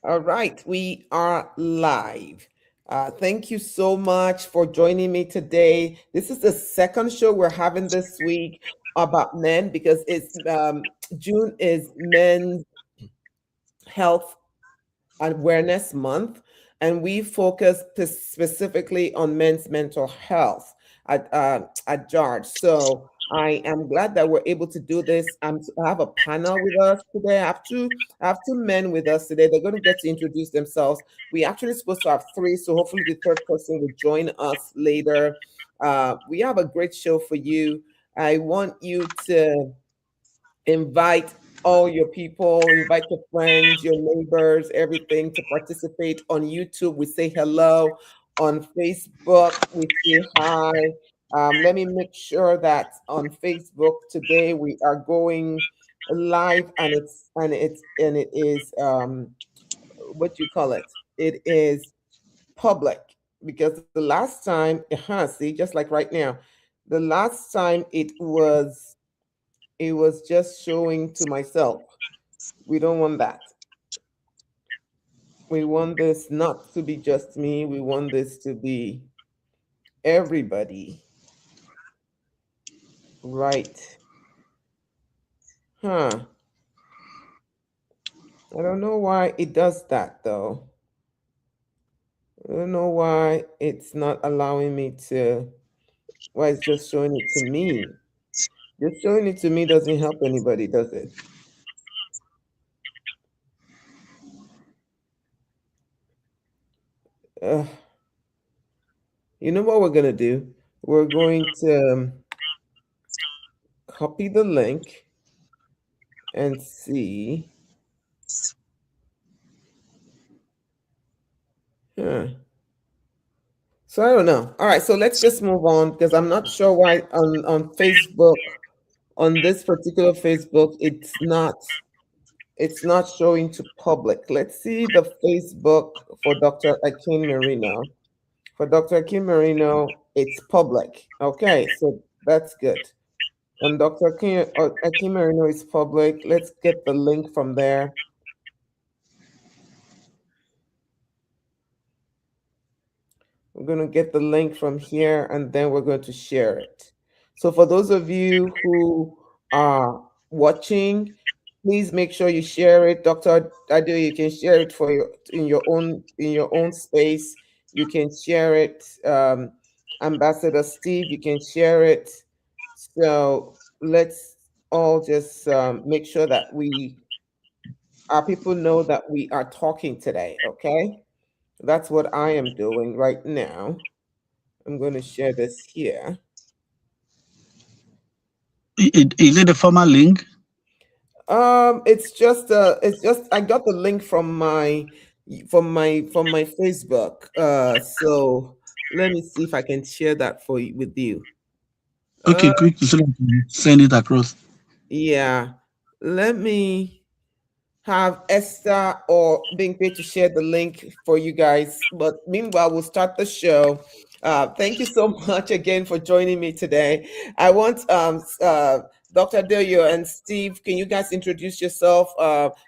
All right, we are live. Thank you so much for joining me today. This is the second show we're having this week about men because it's June is Men's Health Awareness Month, and we focus specifically on men's mental health at George. So I am glad that we're able to do this. I have a panel with us today. I have two men with us today. They're going to get to introduce themselves. We actually supposed to have three, so hopefully the third person will join us later. We have a great show for you. I want you to invite all your people, invite your friends, your neighbors, everything to participate. On YouTube, we say hello. On Facebook, we say hi. Let me make sure that on Facebook today we are going live, and it is what you call it. It is public because the last time, see, just like right now, the last time it was just showing to myself. We don't want that. We want this not to be just me. We want this to be everybody. Right. Huh. I don't know why it does that though. I don't know why it's not allowing me to, why it's just showing it to me. Just showing it to me doesn't help anybody, does it? Uh, you know what we're going to do? We're going to copy the link and see. Huh. So I don't know. All right, so let's just move on because I'm not sure why on Facebook, on this particular Facebook, it's not showing to public. Let's see the Facebook for Dr. Akin Marino. For Dr. Akin Marino, it's public. Okay, so that's good. And Dr. Akin Marino is public. Let's get the link from there. We're going to get the link from here and then we're going to share it. So for those of you who are watching, please make sure you share it. Dr. Ado, you can share it for your in your own space. You can share it. Ambassador Steve, you can share it. So let's all just make sure that our people know that we are talking today, okay? That's what I am doing right now. I'm going to share this here. Is it a formal link? It's just I got the link from my Facebook. So let me see if I can share that for you with you. Okay, Uh, quick, so that I can send it across. yeah. Let me have Esther or being paid to share the link for you guys. But meanwhile, we'll start the show. Thank you so much again for joining me today. I want Dr. Delio and Steve, can you guys introduce yourself?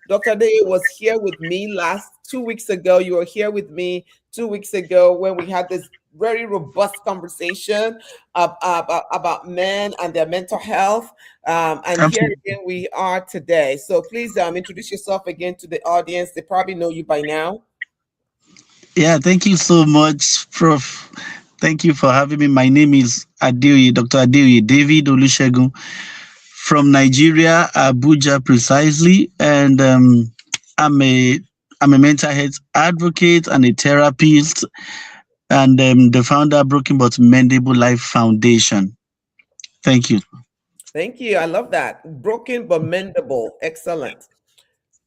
Dr. Delio was here with me last 2 weeks ago. You were here with me 2 weeks ago when we had this very robust conversation about men and their mental health. And here Absolutely. again we are today. So please introduce yourself again to the audience. They probably know you by now. Yeah, thank you so much, Prof. Thank you for having me. My name is Adeoye, Dr. Adeoye David Olusegun from Nigeria, Abuja precisely, and I'm a I'm a mental health advocate and a therapist, and the founder of Broken But Mendable Life Foundation. Thank you. Thank you. I love that. Broken but mendable. Excellent.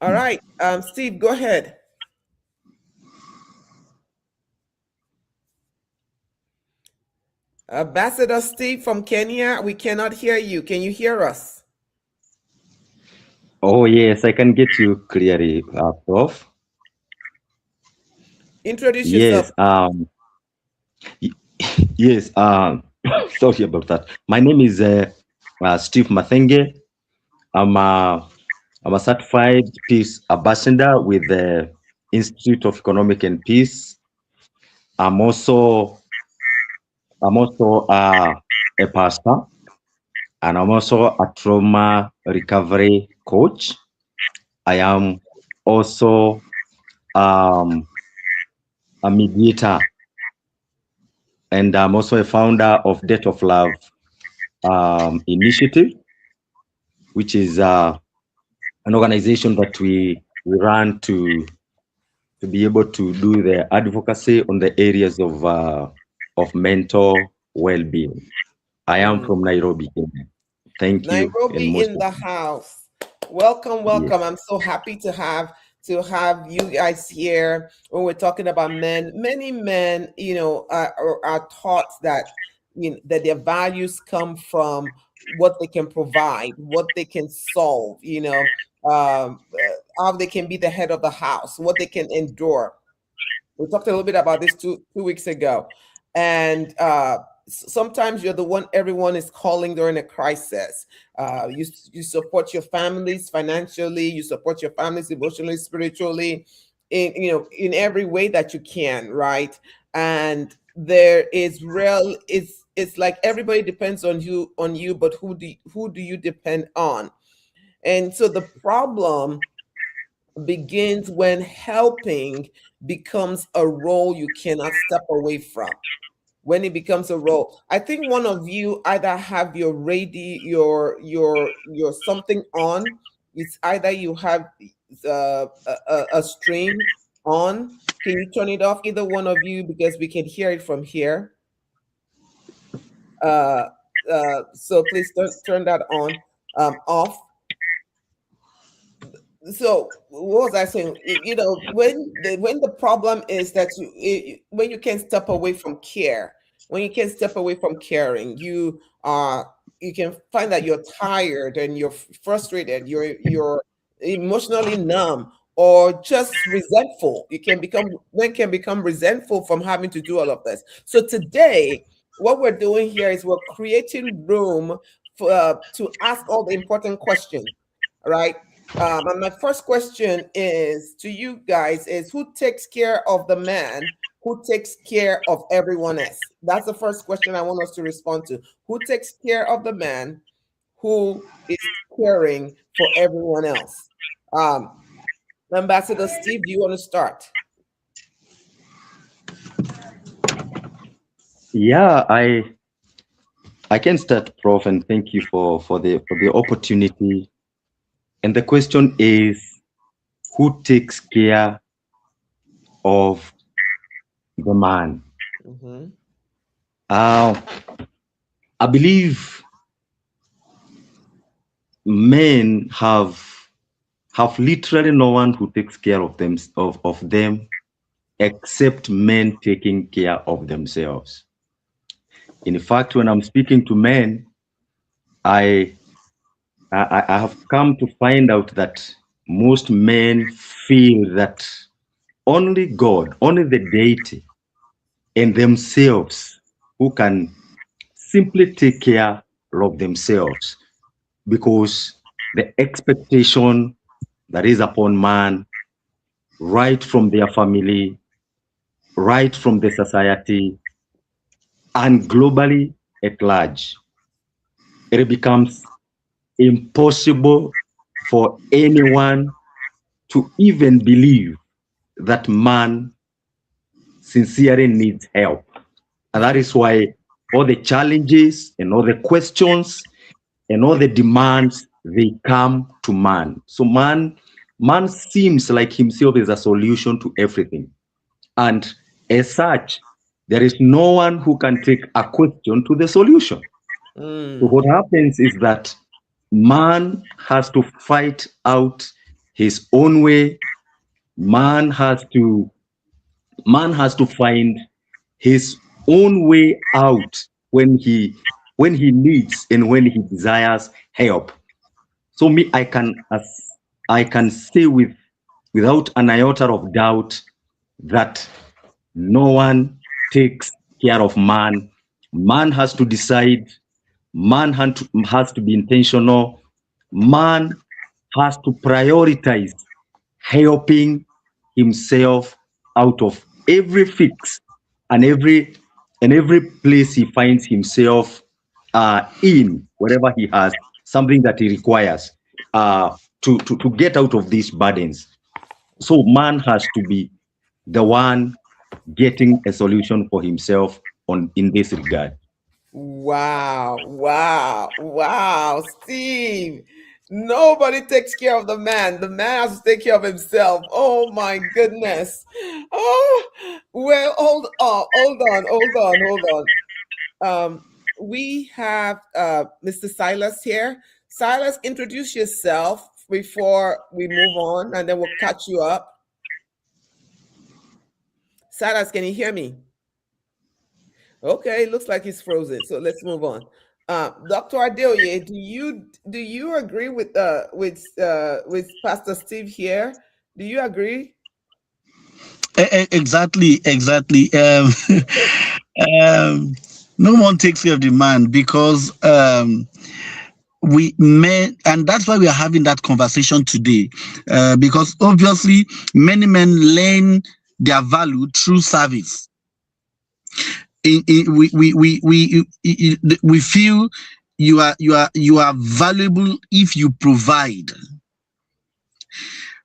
All right. Steve, go ahead. Ambassador Steve from Kenya, we cannot hear you. Can you hear us? Oh, yes, I can get you clearly, Prof. Introduce yourself. Yes, y- yes, sorry about that. My name is Steve Mathenge. I'm a, I'm a certified peace ambassador with the Institute of Economic and Peace. I'm also a pastor, and I'm also a trauma recovery coach. I am also um, a mediator, and I'm also a founder of Debt of Love Initiative, which is an organization that we run to be able to do the advocacy on the areas of mental well-being. I am Mm. from Nairobi, Kenya. Thank you, and Nairobi most in of the house. Welcome, yes. welcome. I'm so happy to have you guys here when we're talking about men. Many men, are taught that that their values come from what they can provide, what they can solve. How they can be the head of the house, what they can endure. We talked a little bit about this two weeks ago, and sometimes you're the one everyone is calling during a crisis. You support your families financially, you support your families emotionally, spiritually, in every way that you can, right? And there is real. It's like everybody depends on you, but who do you depend on? And so the problem begins when helping becomes a role you cannot step away from. When it becomes a role, I think one of you either have your radio, your something on. It's either you have a stream on. Can you turn it off, either one of you, because we can hear it from here? uh so please turn that on, off. So what was I saying? When the problem is that when you can step away from care, when you can step away from caring, you can find that you're tired and you're frustrated, you're emotionally numb, or just resentful. You can become resentful from having to do all of this. So today, what we're doing here is we're creating room for to ask all the important questions, right? And my first question is to you guys is, who takes care of the man who takes care of everyone else? That's the first question I want us to respond to. Who takes care of the man who is caring for everyone else? Um, Ambassador Steve, do you want to start? Yeah, I can start, Prof, and thank you for the opportunity. And the question is, who takes care of the man? Mm-hmm. Uh, I believe men have literally no one who takes care of them except men taking care of themselves. In fact, when I'm speaking to men, I I have come to find out that most men feel that only God, only the deity, and themselves who can simply take care of themselves, because the expectation that is upon man, right from their family, right from the society, and globally at large, it becomes impossible for anyone to even believe that man sincerely needs help. And that is why all the challenges and all the questions and all the demands, they come to man. So man seems like himself is a solution to everything. And as such, there is no one who can take a question to the solution. So Mm, what happens is that man has to fight out his own way. Man has to man has to find his own way out when he needs and when he desires help. So me, I can say without an iota of doubt that no one takes care of man. Man has to decide. Man has to be intentional. Man has to prioritize helping himself out of every fix and every place he finds himself in, wherever he has something that he requires to get out of these burdens. So man has to be the one getting a solution for himself on in this regard. Wow, wow, wow, Steve. Nobody takes care of the man. The man has to take care of himself. Oh my goodness. Oh, well, hold on. We have Mr. Silas here. Silas, introduce yourself before we move on, and then we'll catch you up. Silas, can you hear me? Okay, looks like he's frozen. So let's move on. Dr. Adeoye, do you agree with Pastor Steve here? Do you agree? Exactly, exactly. Um, no one takes care of the man because we men, and that's why we are having that conversation today. Because obviously, many men learn their value through service. We feel you are valuable if you provide.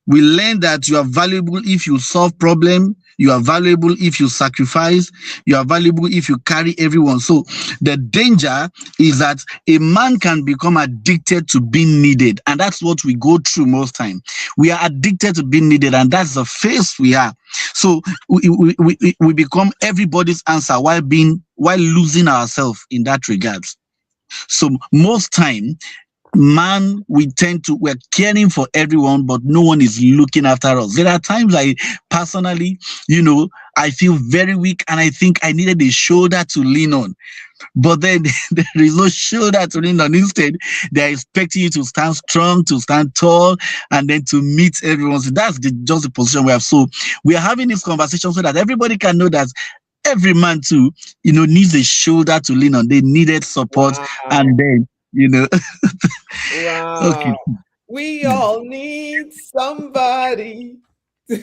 We learn that you are valuable if you solve problem. You are valuable if you sacrifice. You are valuable if you carry everyone. So the danger is that a man can become addicted to being needed, and that's what we go through most time. We are addicted to being needed, and that's the phase we are. So we become everybody's answer while losing ourselves in that regard. So most time, man, we're caring for everyone, but no one is looking after us. There are times I personally, I feel very weak and I think I needed a shoulder to lean on. But then there is no shoulder to lean on. Instead, they're expecting you to stand strong, to stand tall, and then to meet everyone. So that's just the position we have. So we are having this conversation so that everybody can know that every man too, needs a shoulder to lean on. They needed support, and Wow. then, okay. Wow. We all need somebody to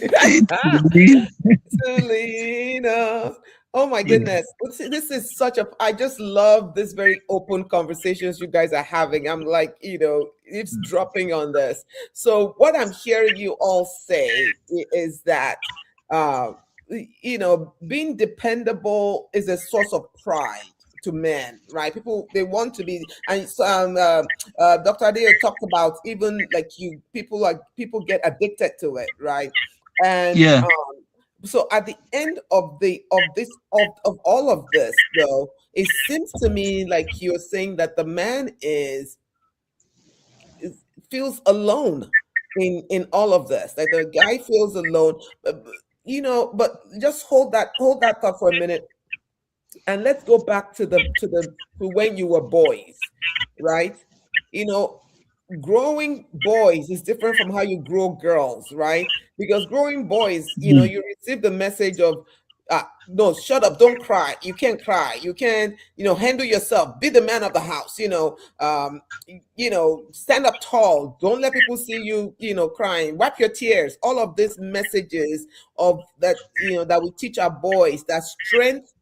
lean on. Oh my goodness. This is such a, I just love this very open conversations you guys are having. I'm like, it's dropping on this. So what I'm hearing you all say is that, uh, being dependable is a source of pride to men, right? People, they want to be, and so, Dr. Adeyo talked about even like people get addicted to it, right? And Yeah. so at the end of all of this, though, it seems to me like you're saying that the man feels alone in all of this. Like the guy feels alone, but just hold that thought for a minute, and let's go back to when you were boys, right? You know, growing boys is different from how you grow girls, right? Because growing boys, Mhm. you receive the message of, no, shut up, don't cry. You can't cry. You can, handle yourself. Be the man of the house. Stand up tall. Don't let people see you, crying. Wipe your tears. All of these messages of that, that we teach our boys that strength.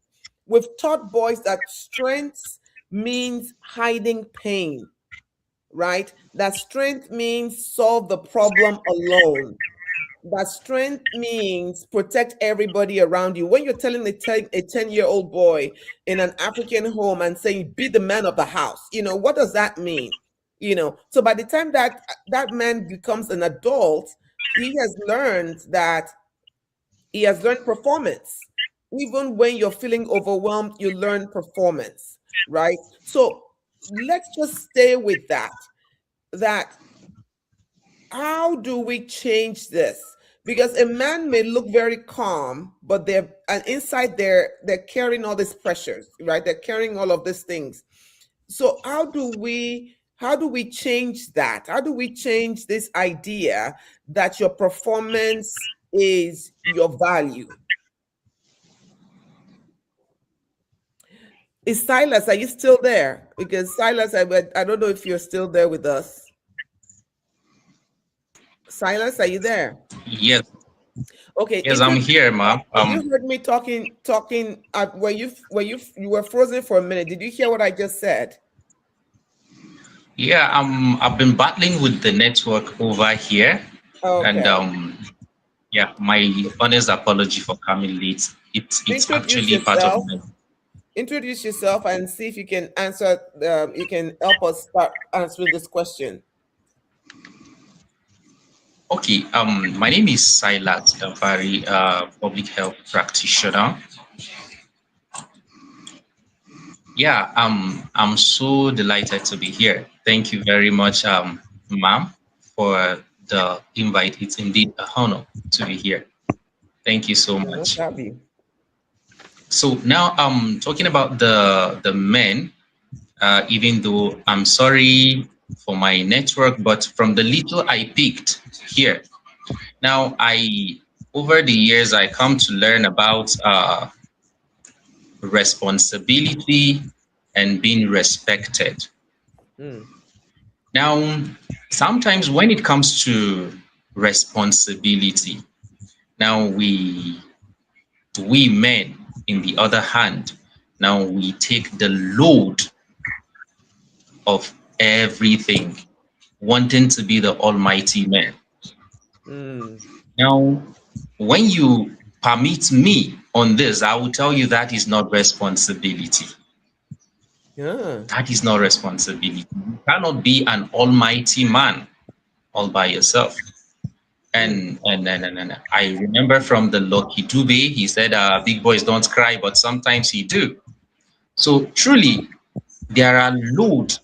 We've taught boys that strength means hiding pain, right? That strength means solve the problem alone. That strength means protect everybody around you. When you're telling a 10-year-old boy in an African home and saying, be the man of the house, what does that mean? So by the time that man becomes an adult, he has learned that he has learned performance. Even when you're feeling overwhelmed, you learn performance, right? So let's just stay with that. How do we change this? Because a man may look very calm, but they're and inside they're carrying all these pressures, right? They're carrying all of these things. So how do we change that? How do we change this idea that your performance is your value? Is Silas, are you still there? Because Silas, I don't know if you're still there with us. Silas, are you there? Yes, Okay, Yes, I'm here, ma'am. you heard me talking. You were frozen for a minute. Did you hear what I just said? Yeah, I've been battling with the network over here, and Okay. yeah, my honest apology for coming late. It's Introduce actually part of yourself. my. Introduce yourself and see if you can answer. You can help us start answering this question. Okay, my name is Silat Davari, public health practitioner. Yeah, I'm so delighted to be here. Thank you very much, ma'am, for the invite. It's indeed a honor to be here. Thank you so No much. problem. So now I'm talking about the men. Even though I'm sorry for my network, but from the little I picked here, now I over the years I come to learn about responsibility and being respected. Mm, Now, sometimes when it comes to responsibility, now we men, in the other hand, now we take the load of everything, wanting to be the almighty man. mm, Now, when you permit me on this, I will tell you that is not responsibility. yeah. That is not responsibility. You cannot be an almighty man all by yourself. Mm, And I remember from the Lucky Dube, he said, "Big boys don't cry, but sometimes he do." So truly, there are loads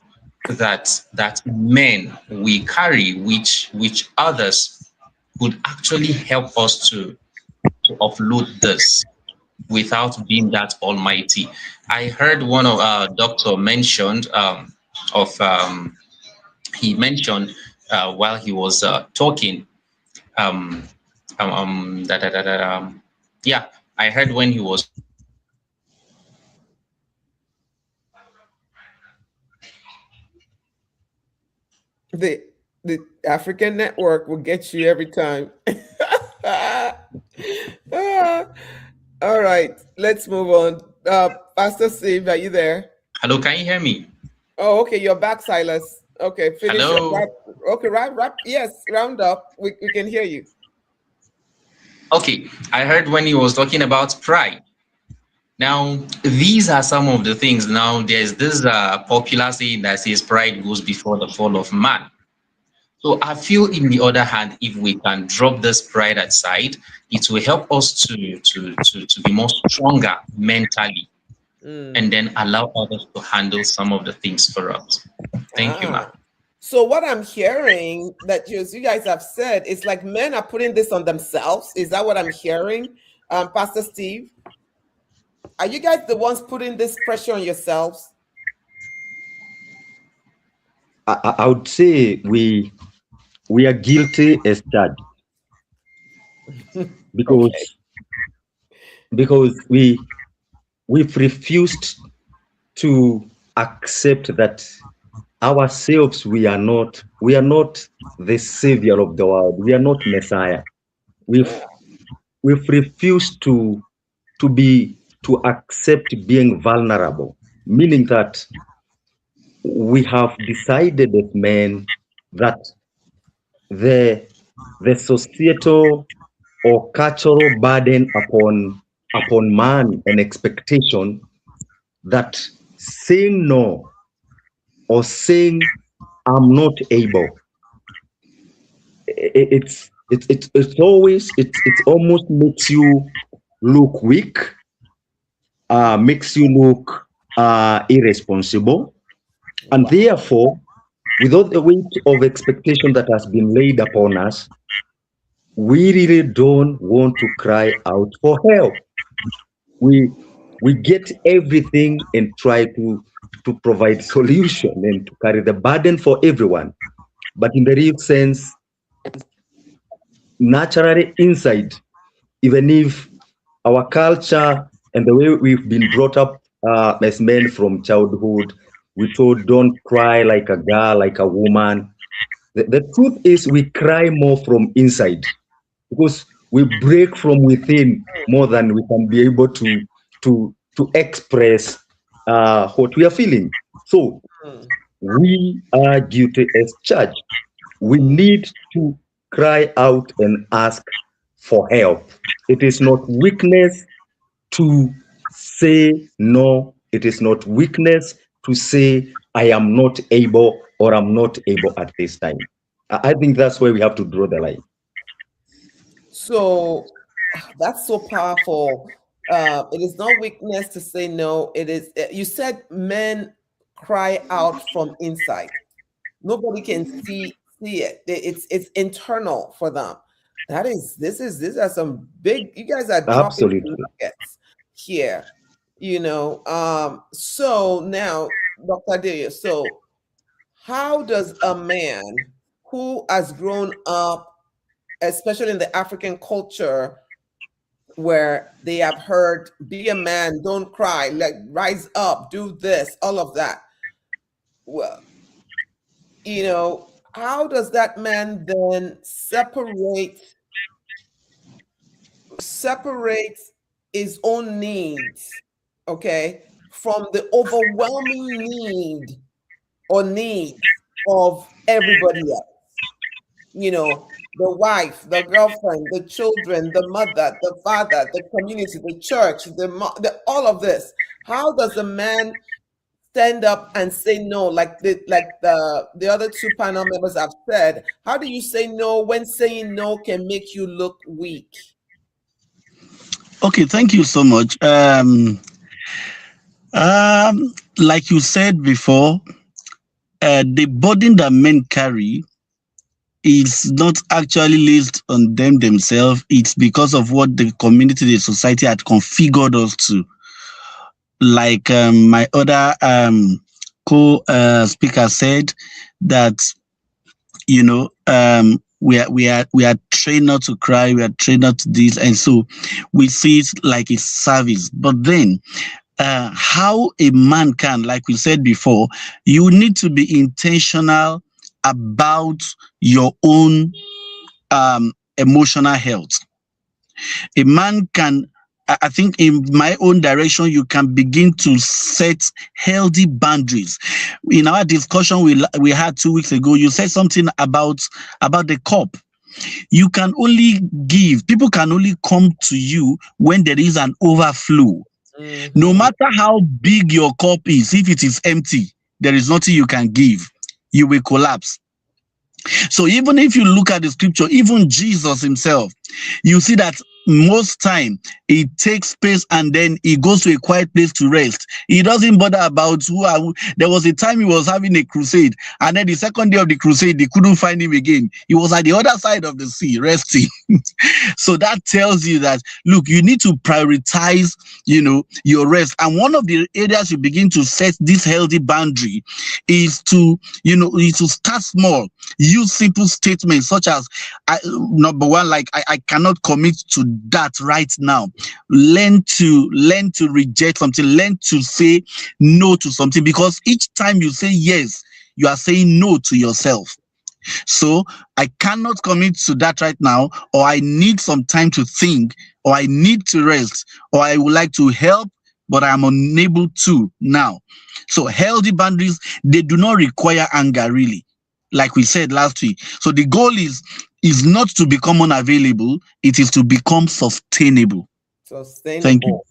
that men we carry, which others could actually help us to offload this without being that almighty. I heard one of doctor mentioned of he mentioned while he was talking um, da, da, da, da, yeah, I heard when he was talking the the African network will get you every time. Ah, all right, let's move on. Pastor Steve, are you there? hello, can you hear me? Oh, okay, you're back, Silas. Okay, finish. Hello. Okay, wrap. Yes, round up. We can hear you. Okay, I heard when he was talking about pride. Now, these are some of the things. Now, there's this popular saying that says pride goes before the fall of man. So I feel, in the other hand, if we can drop this pride aside, it will help us to be more stronger mentally, and Mm. then allow others to handle some of the things for us. Thank you, ma'am. Ah. So what I'm hearing that you guys have said is like men are putting this on themselves. Is that what I'm hearing, Pastor Steve? Are you guys the ones putting this pressure on yourselves? I would say we are guilty as charged Okay. because we've refused to accept that ourselves we are not the savior of the world. We are not Messiah. We've Ah. we've refused to accept being vulnerable, meaning that we have decided as men that the the societal or cultural burden upon man and expectation that saying no or saying I'm not able, it's always it's almost makes you look weak, makes you look irresponsible, and Wow. therefore, without the weight of expectation that has been laid upon us, we really don't want to cry out for help. We we get everything and try to provide solution and to carry the burden for everyone, but in the real sense, naturally inside, even if our culture and the way we've been brought up as men from childhood, we told don't cry like a girl, like a woman. The truth is we cry more from inside because We break from within more than we can be able to express what we are feeling. So Mm. we are guilty as church. We need to cry out and ask for help. It is not weakness to say no. It is not weakness to say I am not able or I'm not able at this time. I think that's where we have to draw the line. So that's so powerful. It is not weakness to say no. It is, you said men cry out from inside. Nobody can see it. It's internal for them. That is, these are some big, you guys are dropping Absolutely. nuggets here, you know. So now, Dr. Delia, so how does a man who has grown up, especially in the African culture, where they have heard, be a man, don't cry, like rise up, do this, all of that. Well, you know, how does that man then separate his own needs, okay, from the overwhelming need or needs of everybody else? You know, the wife, the girlfriend, the children, the mother, the father, the community, the church, all of this. How does a man stand up and say no, like the other two panel members have said? How do you say no when saying no can make you look weak? Okay, thank you so much. Like you said before, the burden that men carry is not actually laid on them themselves. It's because of what the community, the society had configured us to. Like my other co-speaker said, that we are trained not to cry, we are trained not to this, and so we see it like a service. But then how a man can, like we said before, you need to be intentional about your own emotional health. A man can, I think, in my own direction, you can begin to set healthy boundaries. In our discussion we had 2 weeks ago, you said something about the cup. You can only give, people can only come to you when there is an overflow. No Mm-hmm. matter how big your cup is, if it is empty, there is nothing you can give. You will collapse. So even if you look at the scripture, even Jesus himself, you see that most time he takes space and then he goes to a quiet place to rest. He doesn't bother about who. There was a time he was having a crusade, and then the second day of the crusade, they couldn't find him again. He was at the other side of the sea resting. So that tells you that, look, you need to prioritize, your rest. And one of the areas you begin to set this healthy boundary is to start small. Use simple statements such as, number one, like I cannot commit to that right now. Learn to reject something. Learn to say no to something, because each time you say yes, you are saying no to yourself. So I cannot commit to that right now, or I need some time to think, or I need to rest, or I would like to help, but I am unable to now. So healthy boundaries, they do not require anger, really, like we said last week. So the goal is not to become unavailable, it is to become sustainable. Thank you. Sustainable.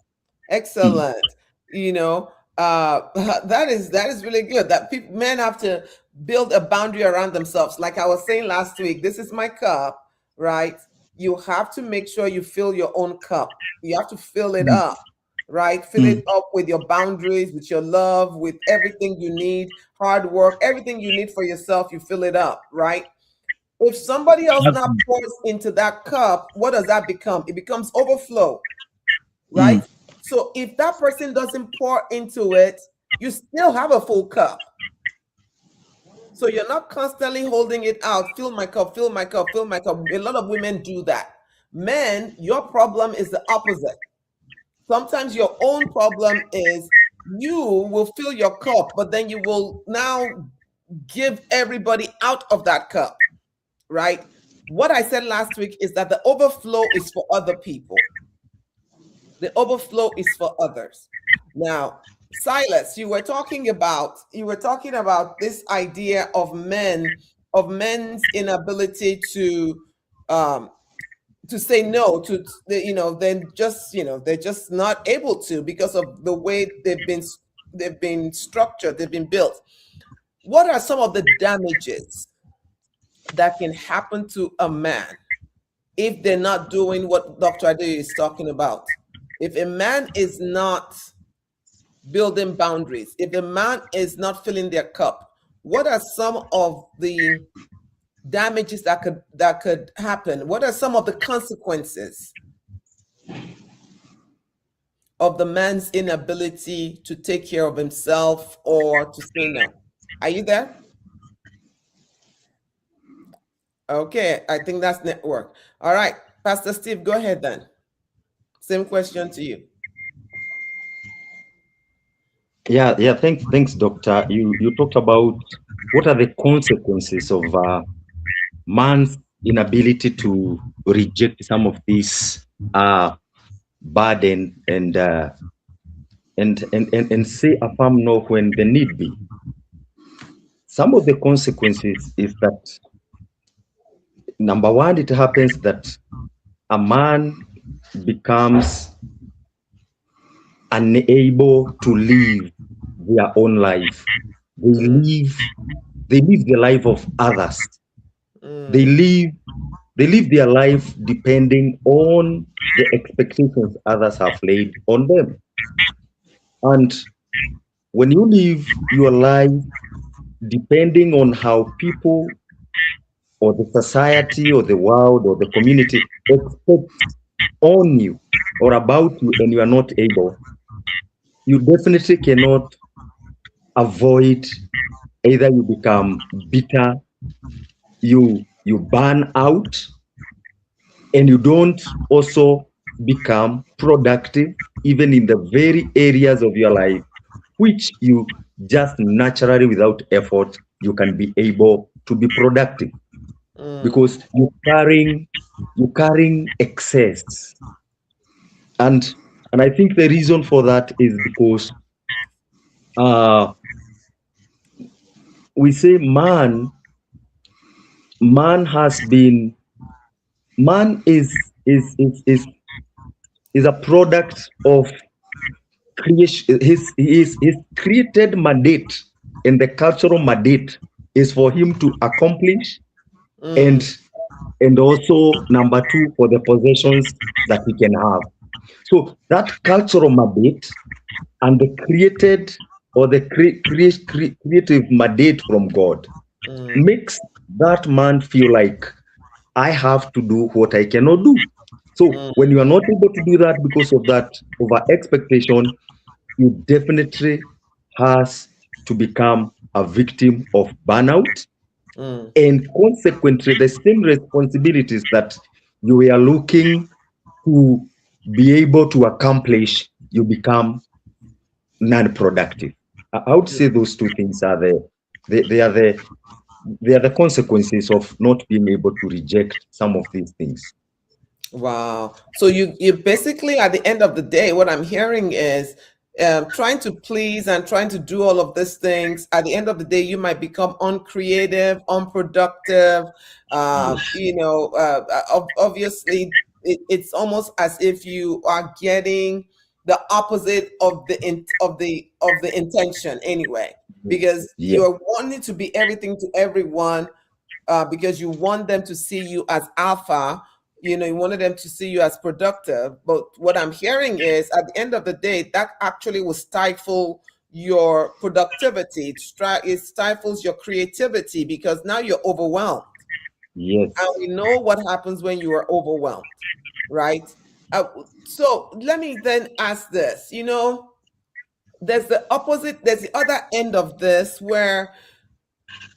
Excellent. You know, that is really good. That people, men have to build a boundary around themselves. Like I was saying last week, this is my cup, right? You have to make sure you fill your own cup. You have to fill it Mm, up, right? Fill mm, it up with your boundaries, with your love, with everything you need, hard work, everything you need for yourself. You fill it up, right? If somebody else now absolutely. pours into that cup, what does that become? It becomes overflow, right? Mm, So if that person doesn't pour into it, you still have a full cup. So you're not constantly holding it out, fill my cup, fill my cup, fill my cup. A lot of women do that. Men, your problem is the opposite. Sometimes your own problem is you will fill your cup, but then you will now give everybody out of that cup, right? what I said last week is that the overflow is for other people. The overflow is for others. Now, Silas, you were talking about this idea of men's inability um to say no to then just they're just not able to because of the way they've been structured, they've been built. What are some of the damages that can happen to a man if they're not doing what Dr. Ade is talking about? If a man is not building boundaries, if a man is not filling their cup, what are some of the damages that could happen? What are some of the consequences of the man's inability to take care of himself or to say no? Are you there? Okay, I think that's network. All right, Pastor Steve, go ahead then. Same question to you. Yeah. Thanks, Doctor. You talked about what are the consequences of man's inability to reject some of these burden and say a firm no when the need be. Some of the consequences is that, number one, it happens that a man becomes unable to live their own life. They live the life of others. They live their life depending on the expectations others have laid on them. And when you live your life depending on how people or the society or the world or the community expect on you or about you, and you are not able, you definitely cannot avoid, either you become bitter, you burn out, and you don't also become productive even in the very areas of your life which you just naturally, without effort, you can be able to be productive, because you're carrying excess. And I think the reason for that is because uh we say man has been man is a product of creation. His created mandate, and the cultural mandate is for him to accomplish, and also, number two, for the possessions that he can have. So that cultural mandate and the created or the creative mandate from God makes that man feel like, I have to do what I cannot do. So when you are not able to do that because of that over expectation, you definitely has to become a victim of burnout, and consequently the same responsibilities that you were looking to be able to accomplish, you become non-productive. I would say those two things are they are the consequences of not being able to reject some of these things. Wow. So you basically, at the end of the day, what I'm hearing is trying to please and trying to do all of these things. At the end of the day, you might become uncreative, unproductive. Obviously, it's almost as if you are getting the opposite of the intention anyway, because Yeah. you're wanting to be everything to everyone, because you want them to see you as alpha. You wanted them to see you as productive. But what I'm hearing is, at the end of the day, that actually will stifle your productivity. It stifles your creativity, because now you're overwhelmed. Yes. And we know what happens when you are overwhelmed, right? So let me then ask this. There's the opposite, there's the other end of this, where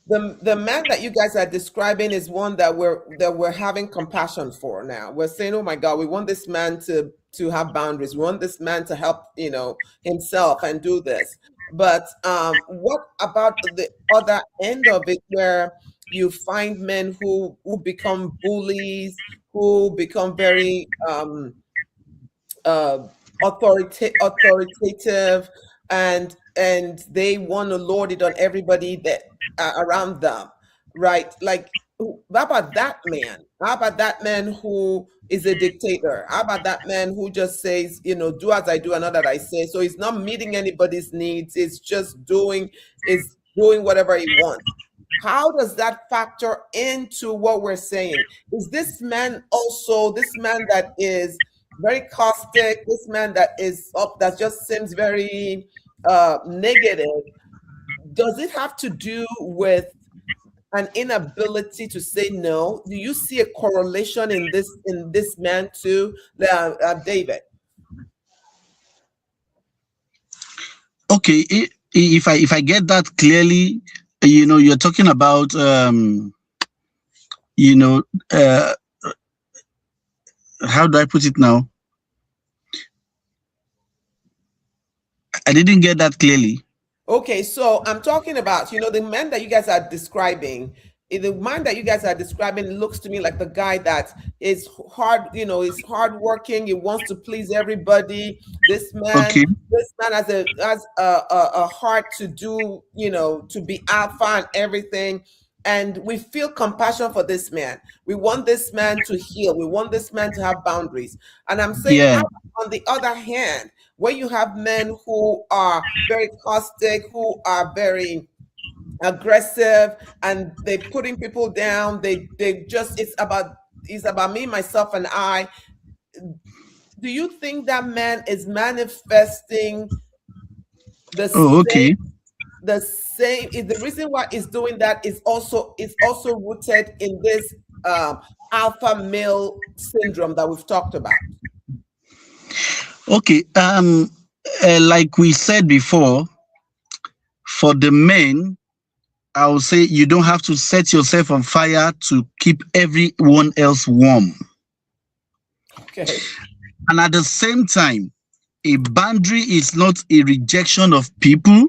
the man that you guys are describing is one that we're having compassion for. Now we're saying, oh my God, we want this man to have boundaries, we want this man to help himself and do this. But what about the other end of it, where you find men who become bullies, who become very uh, authoritative, and they want to lord it on everybody that around them, right? Like, how about that man? How about that man who is a dictator? How about that man who just says, do as I do and not that I say? So he's not meeting anybody's needs. It's just doing whatever he wants. How does that factor into what we're saying? Is this man also this man that is very caustic, this man that is up, that just seems very negative? Does it have to do with an inability to say no? Do you see a correlation in this man too, David? Okay, if I get that clearly, you're talking about you know uh, how do I put it now? I didn't get that clearly. Okay, so I'm talking about, the man that you guys are describing. The man that you guys are describing looks to me like the guy that is hard, is hardworking. He wants to please everybody. This man, Okay. this man has a heart to do, to be alpha and everything. And we feel compassion for this man. We want this man to heal. We want this man to have boundaries. And I'm saying, Yeah. how, on the other hand, when you have men who are very caustic, who are very aggressive, and they putting people down, they just it's about me, myself, and I. Do you think that man is manifesting the Oh, same okay. the same is the reason why he's doing that is also rooted in this alpha male syndrome that we've talked about? Okay. Like we said before, for the men, I would say you don't have to set yourself on fire to keep everyone else warm. Okay. And at the same time, a boundary is not a rejection of people,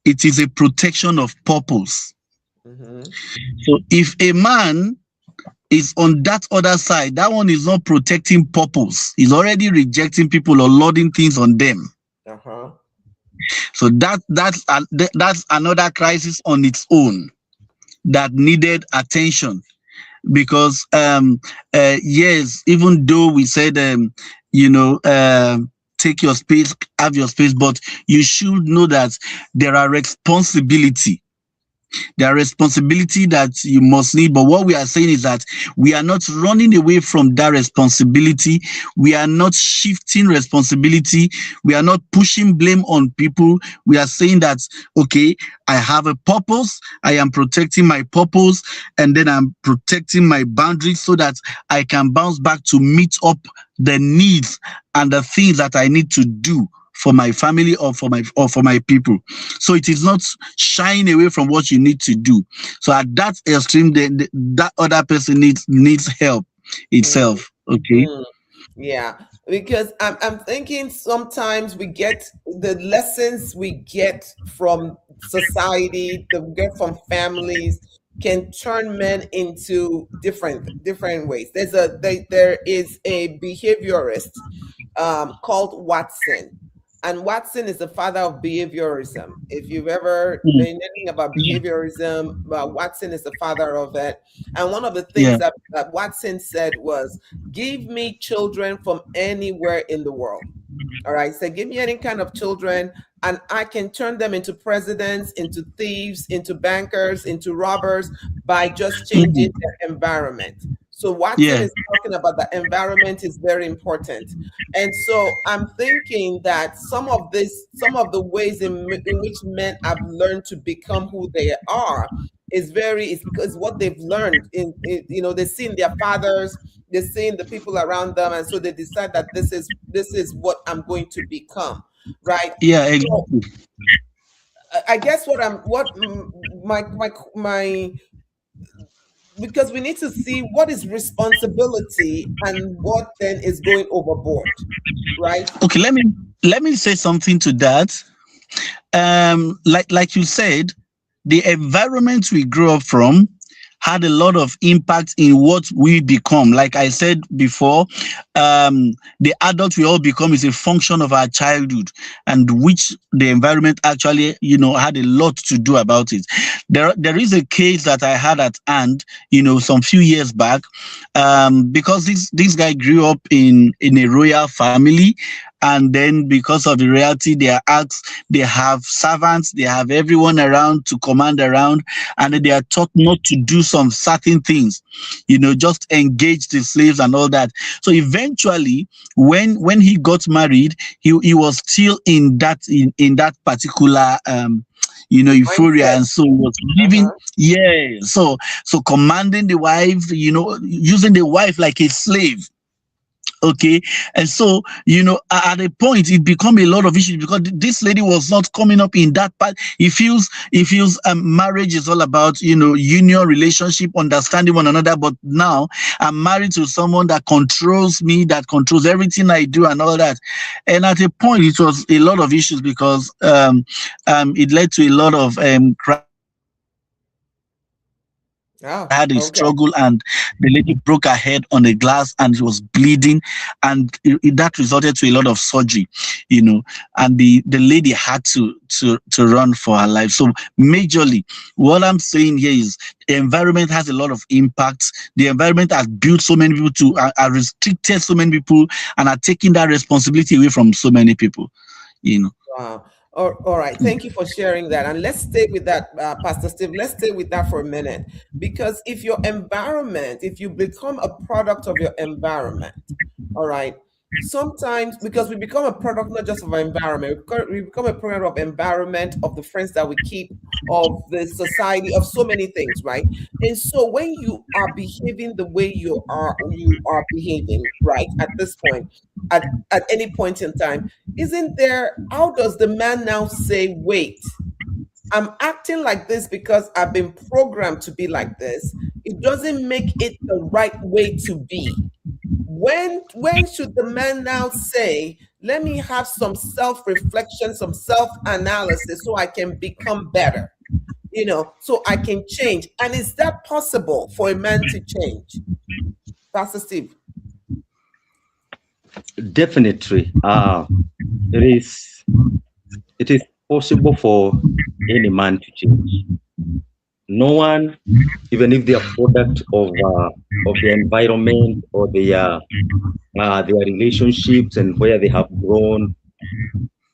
it is a protection of purpose. Hmm. So if a man is on that other side, that one is not protecting purpose. He's already rejecting people or loading things on them. Uh-huh. So that's another crisis on its own that needed attention. Because yes, even though we said you know take your space, have your space, but you should know that there are responsibility there are responsibility that you must need. But what we are saying is that we are not running away from that responsibility. We are not shifting responsibility. We are not pushing blame on people. We are saying that, okay, I have a purpose. I am protecting my purpose, and then I'm protecting my boundaries so that I can bounce back to meet up the needs and the things that I need to do for my family or for my people. So it is not shying away from what you need to do. So at that extreme, that other person needs help Mm, itself. Okay. mm. Yeah, because I'm thinking sometimes we get the lessons we get from society, that we get from families, can turn men into different ways. There is a behaviorist called Watson. And Watson is the father of behaviorism. If you've ever Mm. known anything about behaviorism, Watson is the father of it. And one of the things Yeah. that Watson said was, give me children from anywhere in the world. All right. So give me any kind of children, and I can turn them into presidents, into thieves, into bankers, into robbers by just changing Mm. their environment. So Watson Yeah. is talking about the environment is very important. And so I'm thinking that some of the ways in which men have learned to become who they are is because what they've learned they see in their fathers, they see in the people around them, and so they decide that this is what I'm going to become, right? Yeah. So Exactly. I guess my because we need to see what is responsibility and what then is going overboard, right? Okay. Let me say something to that. Like you said, the environment we grew up from had a lot of impact in what we become. Like I said before, the adult we all become is a function of our childhood, and which the environment actually, had a lot to do about it. There is a case that I had at hand, some few years back, because this guy grew up in a royal family, and then because of the reality, they are asked, they have servants, they have everyone around to command around, and they are taught not to do some certain things, just engage the slaves and all that. So eventually, when he got married, he was still in that particular euphoria, Mindset. and so he was living, Uh-huh. yeah, so commanding the wife, using the wife like a slave. Okay, and so at a point it become a lot of issues, because this lady was not coming up in that part. He feels marriage is all about union, relationship, understanding one another. But now I'm married to someone that controls me, that controls everything I do and all that. And at a point it was a lot of issues, because it led to a lot of Oh, had a okay. struggle, and the lady broke her head on the glass and she was bleeding, and that resulted to a lot of surgery, and the lady had to run for her life. So majorly, what I'm saying here is the environment has a lot of impact. The environment has built so many people to are restricted so many people, and are taking that responsibility away from so many people, you know. Wow. All right. Thank you for sharing that. And let's stay with that, Pastor Steve. Let's stay with that for a minute. Because if your environment, if you become a product of your environment, all right, sometimes because we become a product not just of our environment, we become a product of environment, of the friends that we keep, of the society, of so many things, right? And so when you are behaving the way you are behaving, right, at this point, at any point in time, isn't there, how does the man now say, wait, I'm acting like this because I've been programmed to be like this? It doesn't make it the right way to be. When should the man now say, let me have some self-reflection, some self-analysis so I can become better, so I can change? And is that possible for a man to change? Pastor Steve. Definitely. It is it is possible for any man to change. No one, even if they are product of the environment or their relationships and where they have grown,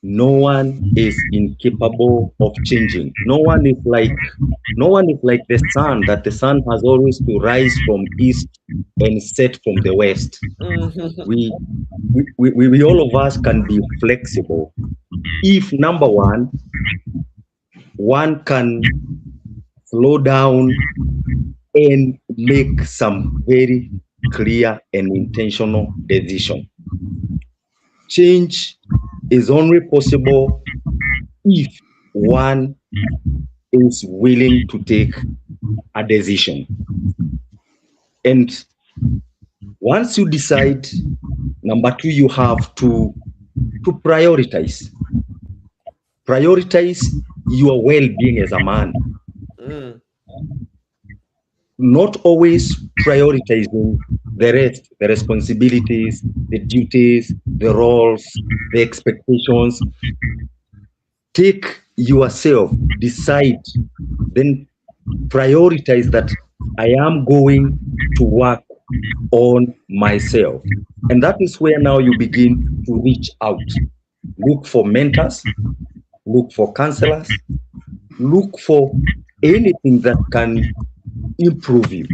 no one is incapable of changing. No one is like the sun, that the sun has always to rise from east and set from the west. Mhm. We all of us can be flexible if, number one can slow down and make some very clear and intentional decision. Change is only possible if one is willing to take a decision. And once you decide, number two, you have to prioritize your well-being as a man, Mm. not always prioritizing the rest, the responsibilities, the duties, the roles, the expectations. Take yourself, decide, then prioritize that I am going to work on myself. And that is where now you begin to reach out. Look for mentors, look for counselors, look for anything that can improve you.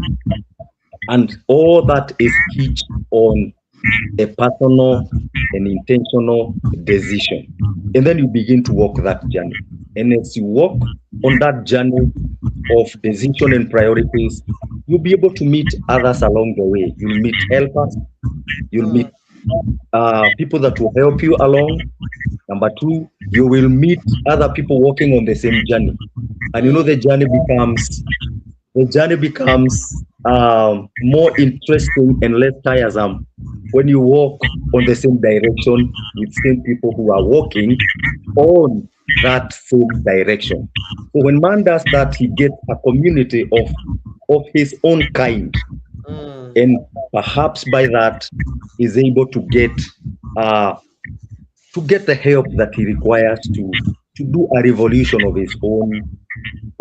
And all that is hitched on a personal and intentional decision. And then you begin to walk that journey. And as you walk on that journey of decision and priorities, you'll be able to meet others along the way. You'll meet helpers, you'll meet Mm. people that will help you along. Number two, you will meet other people walking on the same journey. And Mm. the journey becomes more interesting and less tiresome when you walk on the same direction with same people who are walking on that same direction. So when man does that, he gets a community of his own kind, and perhaps by that is able uh, to get the help that he requires to do a revolution of his own,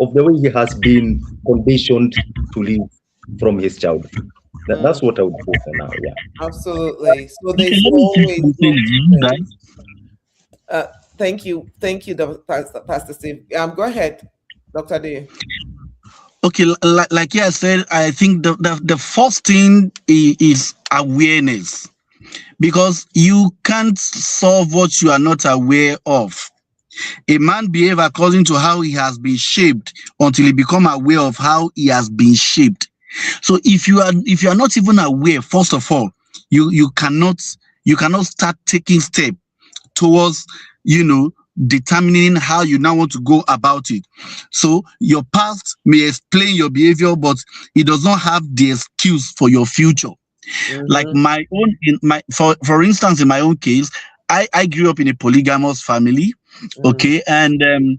of the way he has been conditioned to live from his childhood. That's what I would say for now. Yeah. Absolutely. So Okay, there's let me say always something, those two guys. things. Thank you, Pastor Steve. Go ahead, Dr. D. Okay, like I said, I think the first thing is awareness, because you can't solve what you are not aware of. A man behave according to how he has been shaped until he become aware of how he has been shaped. So if you are not even aware, first of all, you cannot start taking step towards, determining how you now want to go about it. So your past may explain your behavior, but it does not have the excuse for your future. Like my own, in my for instance, in my own case, I grew up in a polygamous family. Okay, and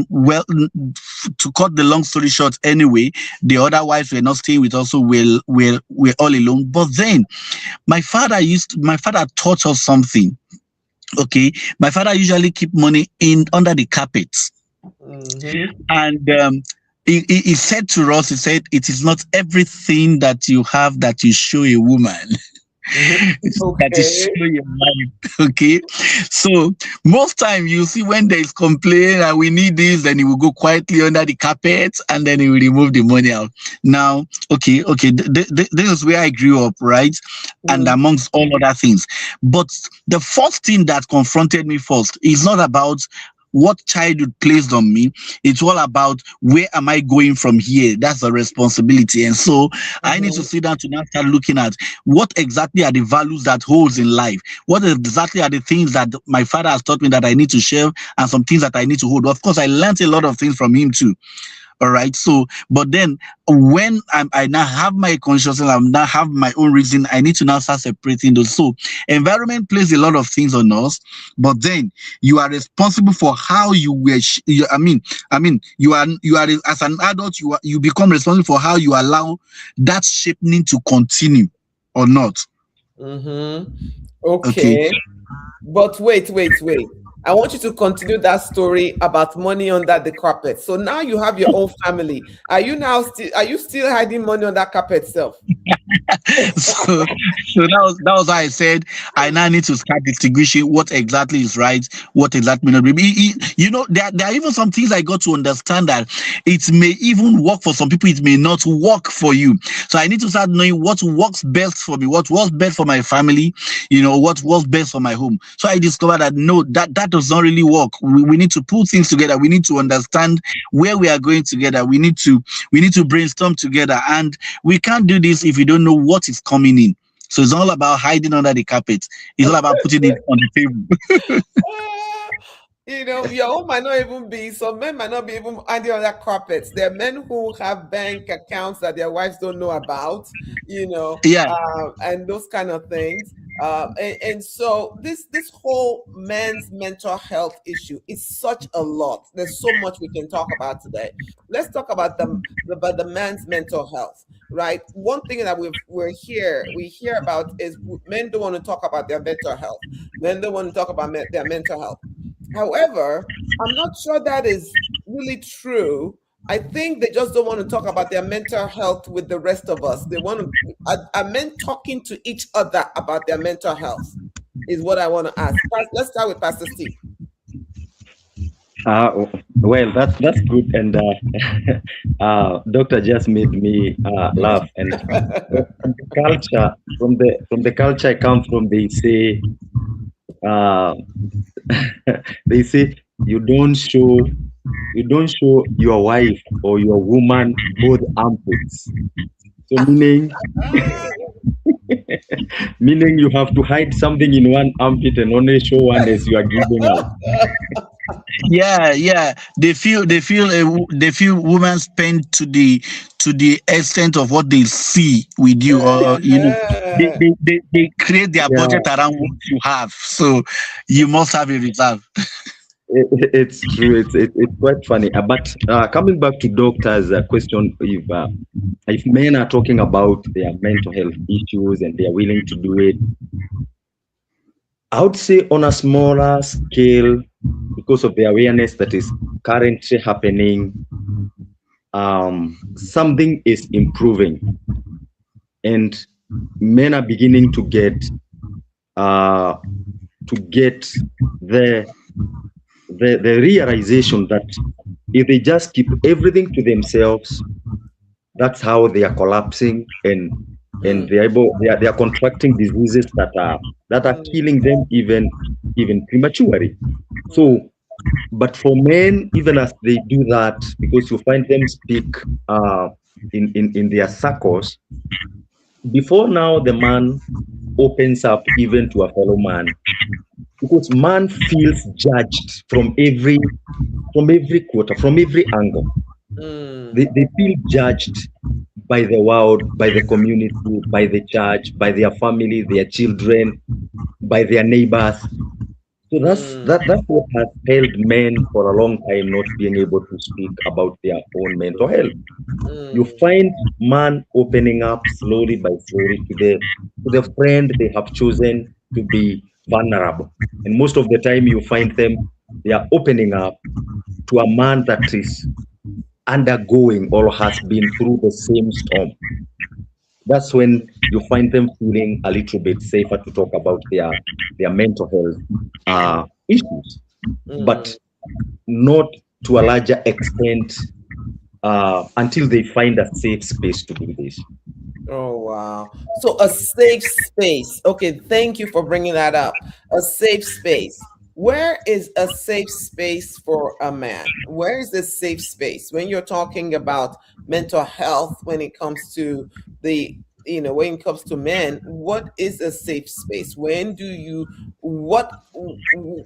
well, to cut the long story short, anyway, the other wives were not staying with us, so we're all alone. But then my father taught us something. Okay, my father usually keep money in under the carpets, and he said to us, he said, it is not everything that you have that you show a woman. That is Okay. show your life. Okay, so most time you see when there is complaint and we need this, then he will go quietly under the carpet and then he will remove the money out. Now, okay, this is where I grew up, right? And amongst all other things, but the first thing that confronted me first is not about what childhood placed on me. It's all about where am I going from here. That's a responsibility. And so I need to sit down to now start looking at what exactly are the values that holds in life. What exactly are the things that my father has taught me that I need to share, and some things that I need to hold. Of course, I learned a lot of things from him too. All right. So, but then when I now have my consciousness, I now have my own reason, I need to now start separating those. So, environment plays a lot of things on us, but then you are responsible for how you were. You are as an adult, you become responsible for how you allow that shaping to continue or not. Okay. Okay. But wait. I want you to continue that story about money under the carpet. So now you have your own family. Are you still hiding money on that carpet self? so that was why I said I now need to start distinguishing what exactly is right, what exactly may not be. There are even some things I got to understand that it may even work for some people, it may not work for you. So I need to start knowing what works best for me, what works best for my family, what works best for my home. So I discovered that no, that does not really work. We need to pull things together. We need to understand where we are going together. We need to brainstorm together, and we can't do this if we don't know what is coming in. So it's all about hiding under the carpet. It's all about putting it on the table. Your own might not even be, some men might not be even under other carpets. There are men who have bank accounts that their wives don't know about, Yeah. And those kind of things. And so this whole men's mental health issue is such a lot. There's so much we can talk about today. Let's talk about the man's mental health, right? One thing that we hear about is men don't want to talk about their mental health. Men don't want to talk about their mental health. However, I'm not sure that is really true. I think they just don't want to talk about their mental health with the rest of us. They want to, are men talking to each other about their mental health is what I want to ask. Let's start with Pastor Steve. Well, that's good, and Doctor just made me laugh. And from the culture I come from, they say they say you don't show your wife or your woman both armpits. So meaning you have to hide something in one armpit and only show one as you are giving out. Yeah. They feel women spend to the extent of what they see with you, or they create their budget around what you have. So you must have a reserve. It's true. It's quite funny. But coming back to doctor's question, if men are talking about their mental health issues and they are willing to do it, I would say on a smaller scale, because of the awareness that is currently happening, something is improving, and men are beginning uh, to get the the realization that if they just keep everything to themselves, that's how they are collapsing, and Mm, they are contracting diseases that are mm, killing them even prematurely. mm, So, but for men, even as they do that, because you find them speak uh, in their circles, before now the man opens up even to a fellow man, because man feels judged from every quarter, from every angle. mm, They feel judged by the world, by the community, by the church, by their family, their children, by their neighbors. So mm, that's what has held men for a long time not being able to speak about their own mental health. You mm, find man opening up slowly by slowly to the friend they have chosen to be vulnerable. And most of the time you find them, they are opening up to a man that is undergoing or has been through the same storm. That's when you find them feeling a little bit safer to talk about their mental health issues, but mm. not to a larger extent until they find a safe space to do this. Oh, wow. So a safe space. Okay, thank you for bringing that up. A safe space. Where is a safe space for a man? Where is this safe space when you're talking about mental health when it comes to the when it comes to men, what is a safe space? When do you what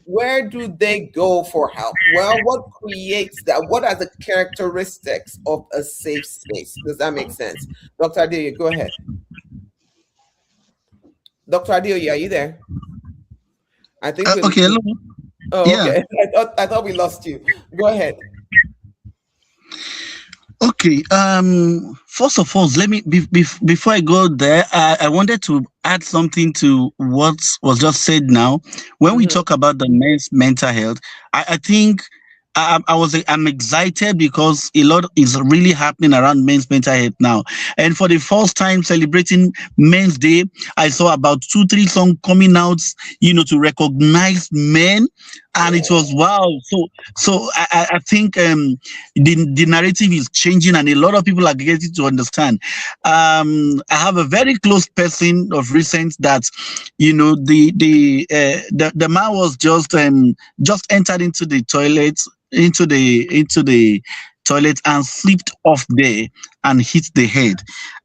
where do they go for help? Well, what creates that? What are the characteristics of a safe space? Does that make sense? Dr. Adelia, go ahead. Dr. Adelia, are you there? I think Okay, hello. oh, Yeah. okay. I thought we lost you. Go ahead. Okay. First of all, let me before I go there, I wanted to add something to what was just said now. When we Mm-hmm. talk about the men's mental health, I think I'm excited because a lot is really happening around men's mental health now. And for the first time celebrating Men's Day, I saw about 2 3 songs coming out, to recognize men, and it Yeah. was wow. So I think the narrative is changing, and a lot of people are getting to understand. I have a very close person of recent that, the man was just entered into the toilet and slipped off there and hit the head,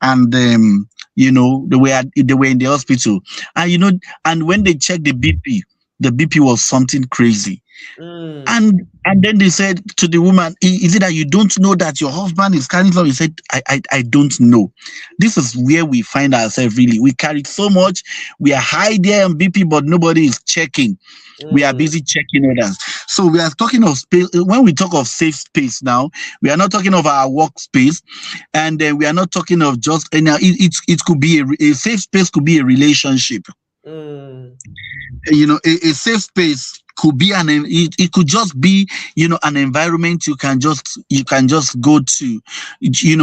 and they were in the hospital, and and when they checked the BP was something crazy. Mm, And then they said to the woman, Is it that you don't know that your husband is carrying something?" He said, I don't know. This is where we find ourselves really. We carry so much, we are high there on BP, but nobody is checking. We are mm, busy checking others. So we are talking of space. When we talk of safe space now, we are not talking of our workspace, and we are not talking of just it could be a safe space, could be a relationship. mm, A safe space could be it could just be an environment you can just go to,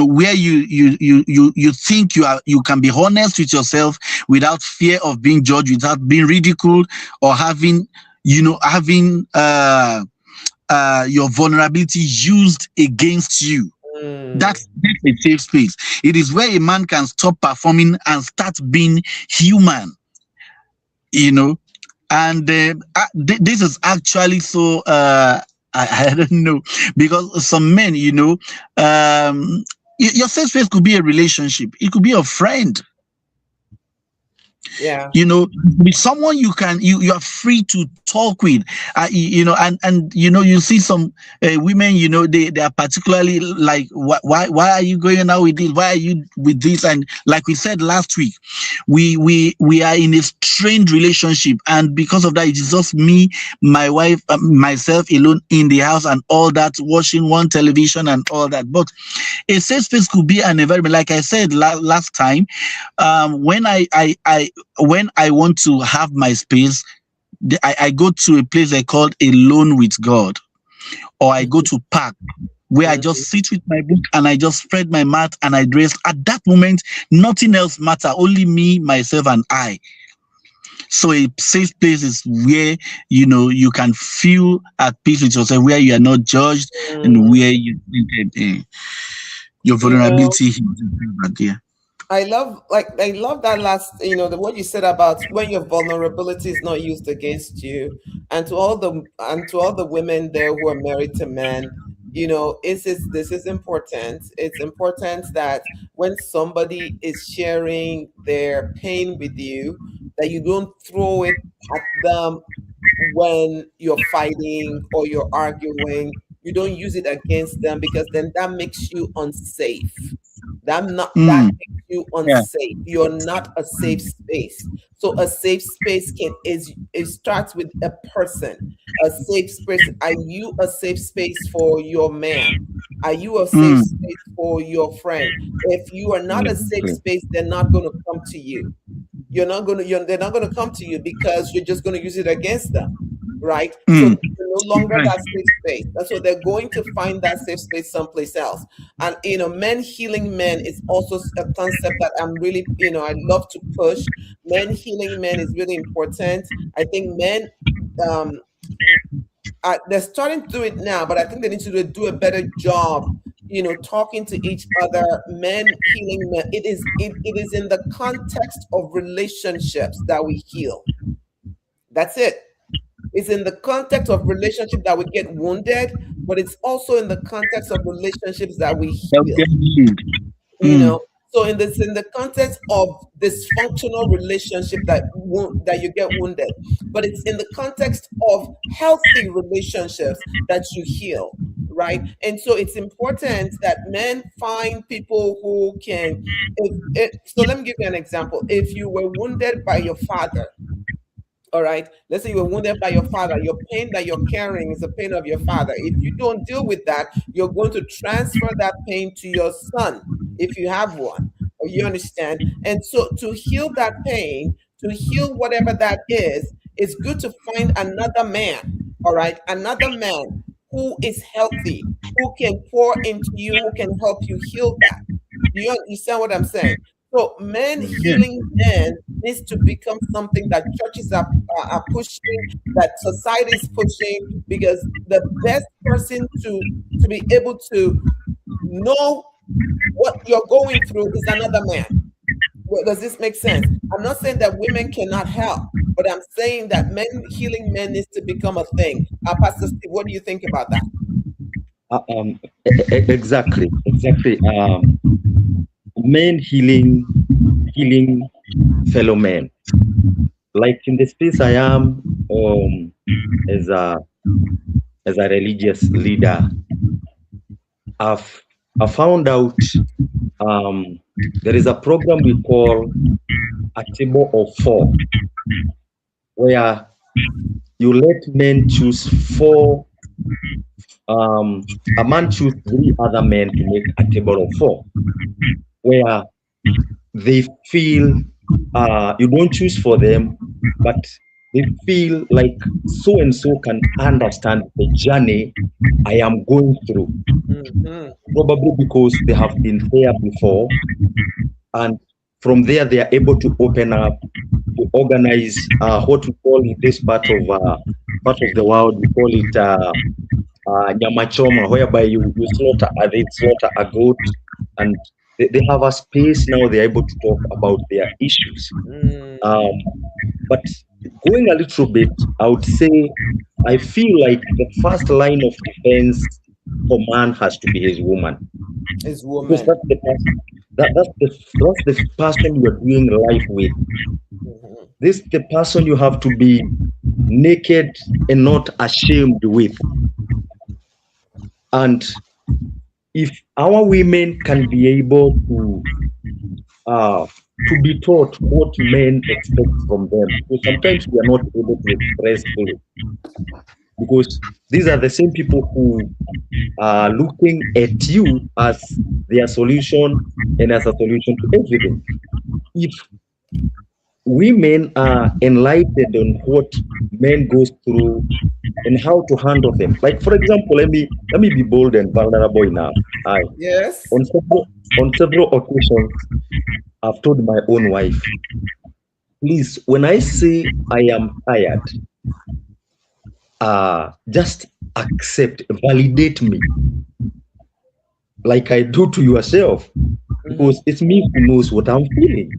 where you think you can be honest with yourself without fear of being judged, without being ridiculed, or having your vulnerability used against you. mm, That's a safe space. It is where a man can stop performing and start being human, you know and this is actually so I don't know, because some men, your safe space could be a relationship, it could be a friend, Yeah. With someone you are free to talk with, and you see some women, they are particularly like, why are you going out with this, why are you with this? And like we said last week, we are in a strained relationship, and because of that, it is just me, my wife, myself alone in the house and all that, watching one television and all that. But a safe space could be an environment, like I said last time, when when I want to have my space, I go to a place I called Alone with God, or I go to park where I just Mhm. sit with my book and I just spread my mat and I rest. At that moment, nothing else matter, only me, myself, and I. So a safe place is where you can feel at peace with yourself, where you are not judged, and Mm. where your You know, vulnerability. Yeah. I love that last, the what you said about when your vulnerability is not used against you. And to all the women there who are married to men, this is important. It's important that when somebody is sharing their pain with you, that you don't throw it at them when you're fighting or you're arguing. You don't use it against them, because then that makes you unsafe. That Mm, makes you yeah. unsafe. You're not a safe space. So a safe space it starts with a person. A safe space. Are you a safe space for your man? Are you a safe Mm, space for your friend? If you are not a safe Exactly. space, they're not going to come to you. They're not going to come to you, because you're just going to use it against them, right? So mm. you're no longer Right. that safe space, and so they're going to find that safe space someplace else. And men healing men is also a concept that I'm really, I love to push. Men healing men is really important. I think men, um they're starting to do it now, but I think they need to do a better job, talking to each other. Men healing men, it is in the context of relationships that we heal. That's it. It's in the context of relationship that we get wounded, but it's also in the context of relationships that we heal. Healthcare need. you Mm, know so in the context of dysfunctional relationship that you get wounded, but it's in the context of healthy relationships that you heal, right? And so it's important that men find people who can. So let me give you an example. If you were wounded by your father, all right. Let's say you were wounded by your father. Your pain that you're carrying is the pain of your father. If you don't deal with that, you're going to transfer that pain to your son, if you have one. You understand? And so to heal that pain, to heal whatever that is, it's good to find another man, all right? Another man who is healthy, who can pour into you, who can help you heal that. Do you understand what I'm saying? So men yeah. healing men needs to become something that churches are pushing, that society is pushing, because the best person to be able to know what you're going through is another man. Well, does this make sense? I'm not saying that women cannot help, but I'm saying that men healing men needs to become a thing. Pastor Steve, what do you think about that? Exactly. Men healing fellow men. Like in the space I am, as a religious leader, I've I found out there is a program we call a table of four, where you let men choose four. A man choose three other men to make a table of four, where they feel you don't choose for them, but they feel like so and so can understand the journey I am going through, Hmm. probably because they have been there before, and from there they are able to open up to organize what we call in this part of the world, we call it nyama choma, whereby you slaughter a goat, and they have a space now. They're able to talk about their issues. Mm, Um, but going a little bit, I would say I feel like the first line of defense for man has to be his woman, is because woman. that's the person you're doing life with. This the person you have to be naked and not ashamed with. And if our women can be able to be taught what men expect from them, because sometimes we are not able to express fully, because these are the same people who are looking at you as their solution and as a solution to everything. If women are enlightened on what men goes through and how to handle them. Like for example, let me be bold and vulnerable enough. I Yes. on several occasions I've told my own wife, please, when I say I am tired, just accept, validate me like I do to yourself, because it's me who knows what I'm feeling.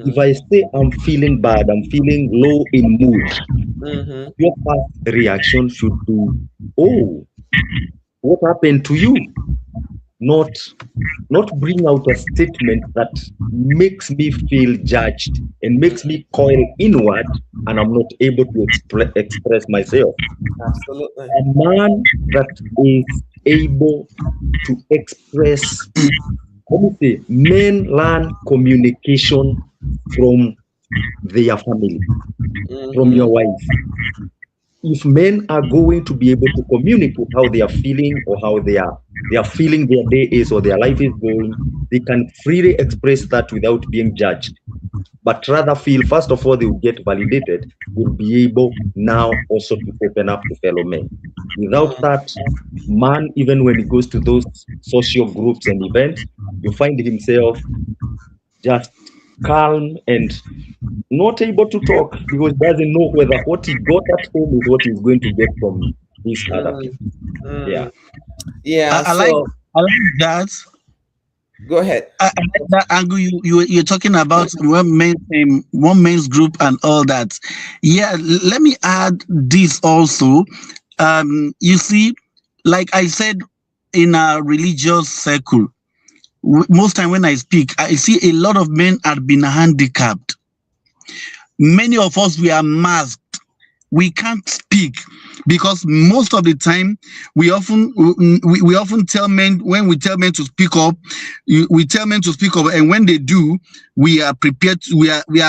If I say I'm feeling bad, I'm feeling low in mood, your first reaction should be, oh, what happened to you? Not bring out a statement that makes me feel judged and makes me coil inward, and I'm not able to express myself. Absolutely. A man that is able to express, let me say, men learn communication from their family, from your wife. If men are going to be able to communicate how they are feeling, or how they are feeling their day is, or their life is going, they can freely express that without being judged. But rather feel, first of all, they will get validated, will be able now also to open up to fellow men. Without that, man, even when he goes to those social groups and events, you find himself just calm and not able to talk, because he doesn't know whether what he got at home is what he's going to get from these other people. Yeah. Yeah. I like So that. go ahead. I like that angle you're talking about one men's group and all that. Yeah, let me add this also. You see, like I said, in a religious circle, most time when I speak, I see a lot of men have been handicapped. Many of us, we are masked. We can't speak because most of the time we often tell men, when we tell men to speak up, we tell men to speak up, and when they do, we are prepared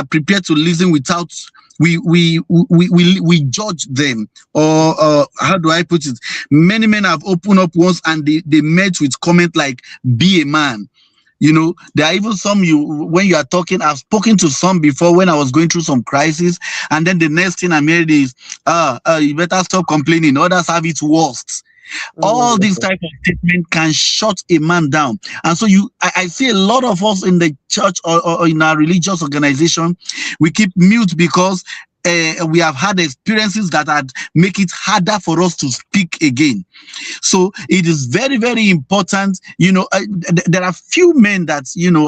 prepared to listen without we judge them, or how do I put it? Many men have opened up once and they met with comment like, be a man. There are even some, when you are talking, I've spoken to some before when I was going through some crisis, and then the next thing I made is, you better stop complaining. Others have it worse. All these type of statement can shut a man down. And so I see a lot of us in the church, or in our religious organization, we keep mute because we have had experiences that make it harder for us to speak again. So it is very, very important. There are few men that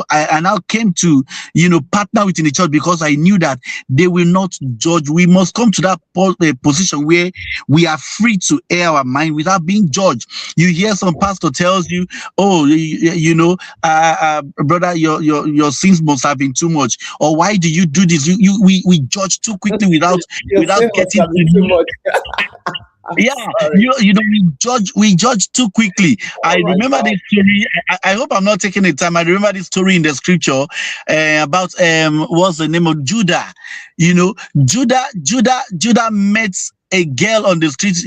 I now came to partner with in the church, because I knew that they will not judge. We must come to that position where we are free to air our mind without being judged. You hear some pastor tells you, oh, brother, your sins must have been too much, or why do you do this? We judge too quickly without getting to too know. much. Yeah, Sorry. we judge too quickly. I Oh my remember God. this story. I hope I'm not taking the time. I remember this story in the scripture about what's the name of Judah. Judah met a girl on the street.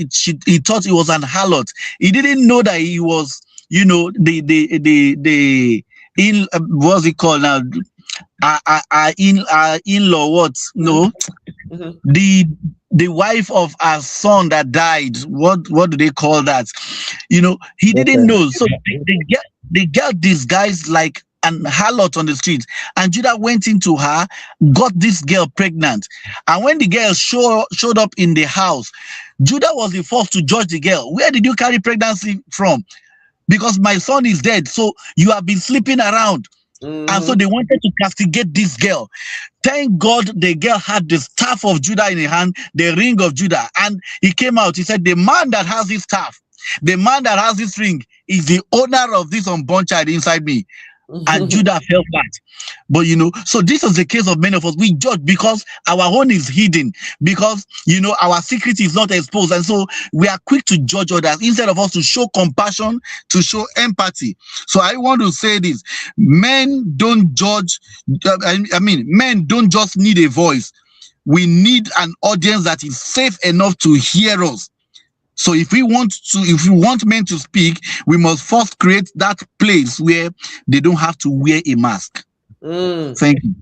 He thought he was an harlot. He didn't know that he was, the in what's it called now? In-law, what? No, the wife of our son that died. What do they call that? He didn't know. So the girl disguised like an harlot on the street, and Judah went into her, got this girl pregnant. And when the girl showed up in the house, Judah was the first to judge the girl. Where did you carry pregnancy from? Because my son is dead, so you have been sleeping around. And so they wanted to castigate this girl. Thank God the girl had the staff of Judah in her hand, the ring of Judah. And he came out. He said, the man that has this staff, the man that has this ring, is the owner of this unborn child inside me. and Judah fell flat. But so this is the case of many of us. We judge because our own is hidden, because our secret is not exposed, and so we are quick to judge others instead of us to show compassion, to show empathy. So I want to say this: men don't judge. I mean, men don't just need a voice. We need an audience that is safe enough to hear us. So if we want men to speak, we must first create that place where they don't have to wear a mask. Thank you.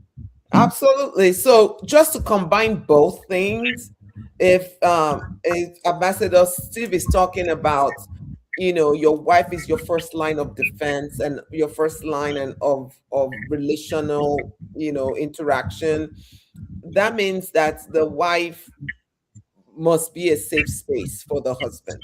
Absolutely. So just to combine both things, if Ambassador Steve is talking about, your wife is your first line of defense and your first line of relational, interaction, that means that the wife must be a safe space for the husband.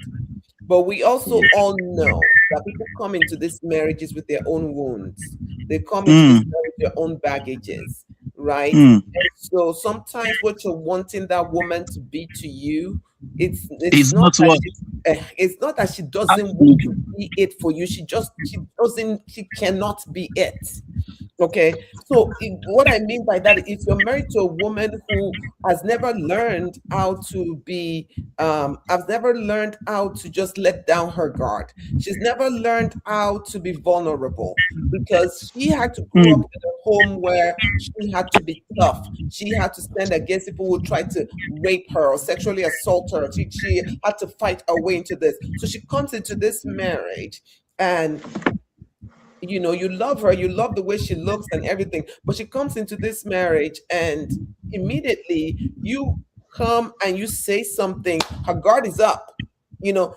But we also all know that people come into these marriages with their own wounds. They come into this marriage with their own baggages, right? And so sometimes what you're wanting that woman to be to you, it's not that it's not that she doesn't want to be it for you. She cannot be it. Okay, so what I mean by that, if you're married to a woman who has never learned how to be, has never learned how to just let down her guard. She's never learned how to be vulnerable because she had to grow up in a home where she had to be tough. She had to stand against people who tried to rape her or sexually assault her. She had to fight her way into this. So she comes into this marriage and you love her, you love the way she looks and everything, but she comes into this marriage and immediately you come and you say something, her guard is up,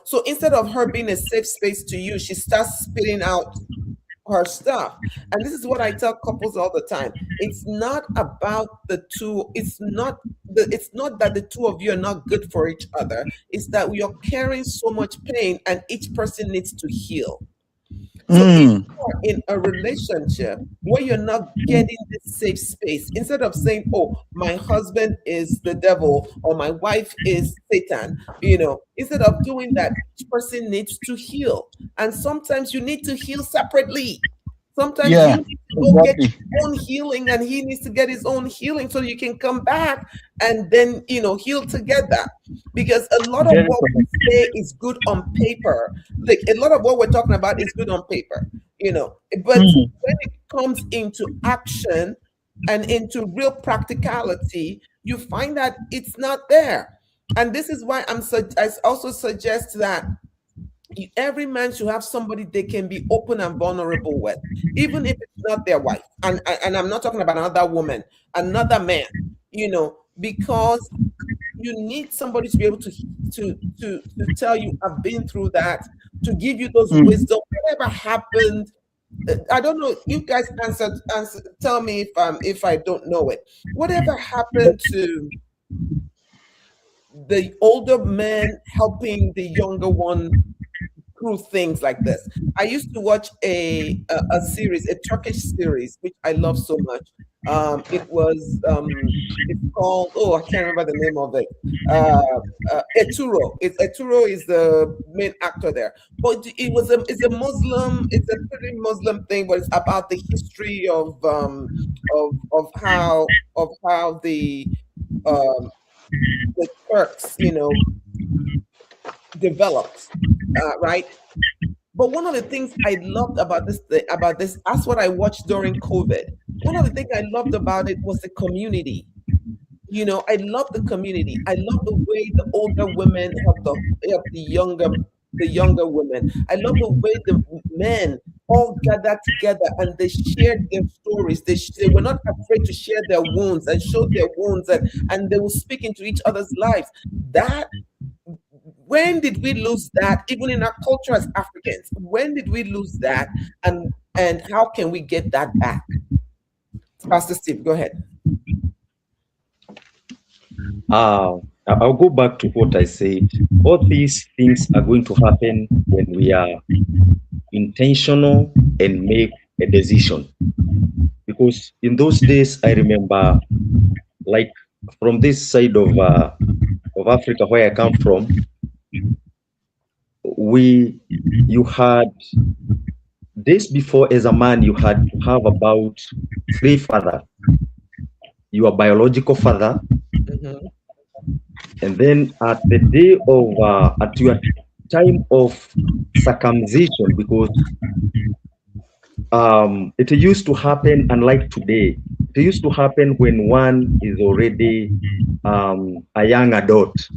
so instead of her being a safe space to you, she starts spitting out her stuff. And this is what I tell couples all the time. It's not about the two, it's not that the two of you are not good for each other. It's that we are carrying so much pain and each person needs to heal. So if you're in a relationship where you're not getting this safe space, instead of saying, "Oh, my husband is the devil" or "My wife is Satan," instead of doing that, each person needs to heal. And sometimes you need to heal separately. Sometimes you need to go get your own healing and he needs to get his own healing so you can come back and then, heal together. Because a lot of what we say is good on paper. Like a lot of what we're talking about is good on paper, but when it comes into action and into real practicality, you find that it's not there. And this is why I also suggest that every man should have somebody they can be open and vulnerable with, even if it's not their wife. And I'm not talking about another woman, another man, because you need somebody to be able to tell you, "I've been through that," to give you those wisdom. Whatever happened, I don't know. You guys answer. Tell me if I don't know it. Whatever happened to the older man helping the younger one through things like this? I used to watch a series, a Turkish series, which I love so much. It's called, oh, I can't remember the name of it. Eturo. Eturo is the main actor there, but it's a Muslim, it's a pretty Muslim thing, but it's about the history of how um, the Turks, developed, right? But one of the things I loved about this, that's what I watched during COVID. One of the things I loved about it was the community. I love the community. I love the way the older women help the younger women. I love the way the men all gathered together and they shared their stories. They were not afraid to share their wounds and show their wounds, and they will speak into each other's lives. That When did we lose that, even in our culture as Africans? When did we lose that, and how can we get that back? Pastor Steve, go ahead. I'll go back to what I said. All these things are going to happen when we are intentional and make a decision. Because in those days, I remember, like from this side of Africa, where I come from, you had days before, as a man, you had to have about three fathers: your biological father, Mhm. and then at the day of at your time of circumcision, because it used to happen, unlike today. It used to happen when one is already a young adult.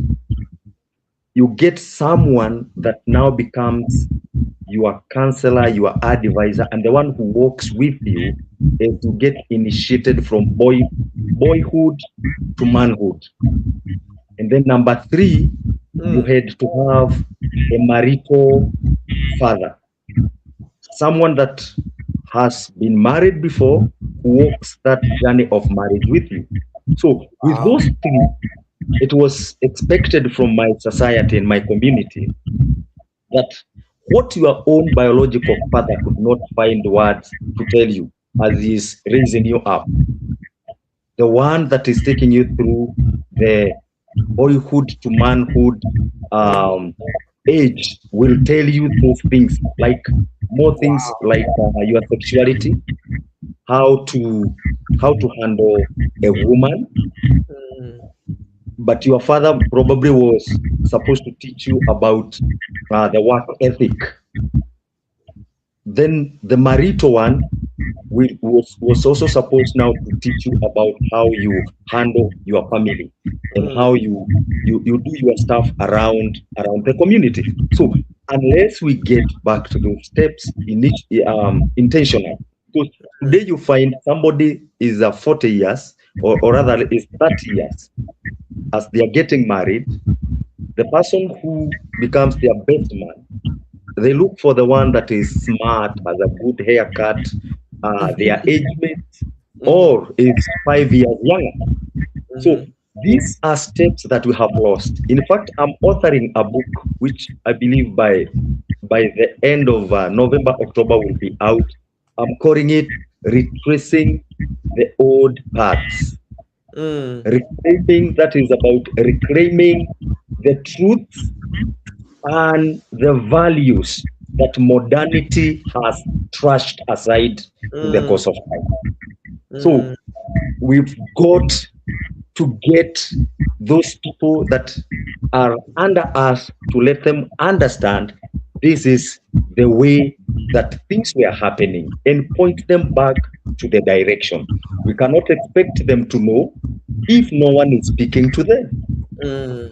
You get someone that now becomes your counselor, your advisor, and the one who walks with you as you get initiated from boyhood to manhood. And then number three, you Mm. had to have a marital father, someone that has been married before, who walks that journey of marriage with you. So with Wow. those three, it was expected from my society and my community that what your own biological father could not find words to tell you as he is raising you up, the one that is taking you through the boyhood to manhood Mm. um, age will tell you those things, like more things Wow. like your sexuality, how to handle a woman. Mm. But your father probably was supposed to teach you about the work ethic. Then the marito one was also supposed now to teach you about how you handle your family and Mm. how you do your stuff around the community. So unless we get back to those steps intentional, because today you find somebody is 40 years, or rather is 30 years, as they are getting married, the person who becomes their best man, they look for the one that is smart, has a good haircut, their age mate, Mhm. or is 5 years younger. So Mhm. these are steps that we have lost. In fact, I'm authoring a book which I believe by the end of November, October will be out. I'm calling it Retracing the Old Paths. Mm. Reclaiming, that is about reclaiming the truth and the values that modernity has trashed aside in the Mm. course of time. So Mm. we've got to get those people that are under us to let them understand this is the way that things were happening and point them back to the direction. We cannot expect them to know if no one is speaking to them. Mm.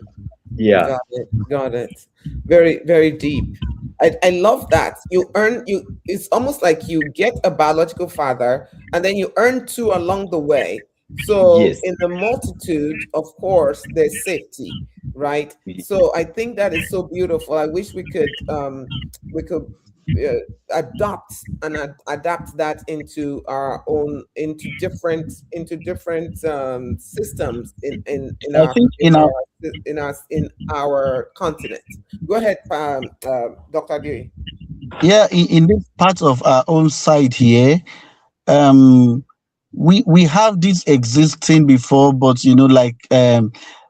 Yeah. Got it. Got it. Very, very deep. I love that. It's almost like you get a biological father and then you earn two along the way. So Yes. in the multitude, of course, there's safety, right? So I think that is so beautiful. I wish we could adopt and adapt that into our own into different systems in I our think in our in our continent. Go ahead, Dr. Dewey. yeah, in this part of our own side here, um we have this existing before, but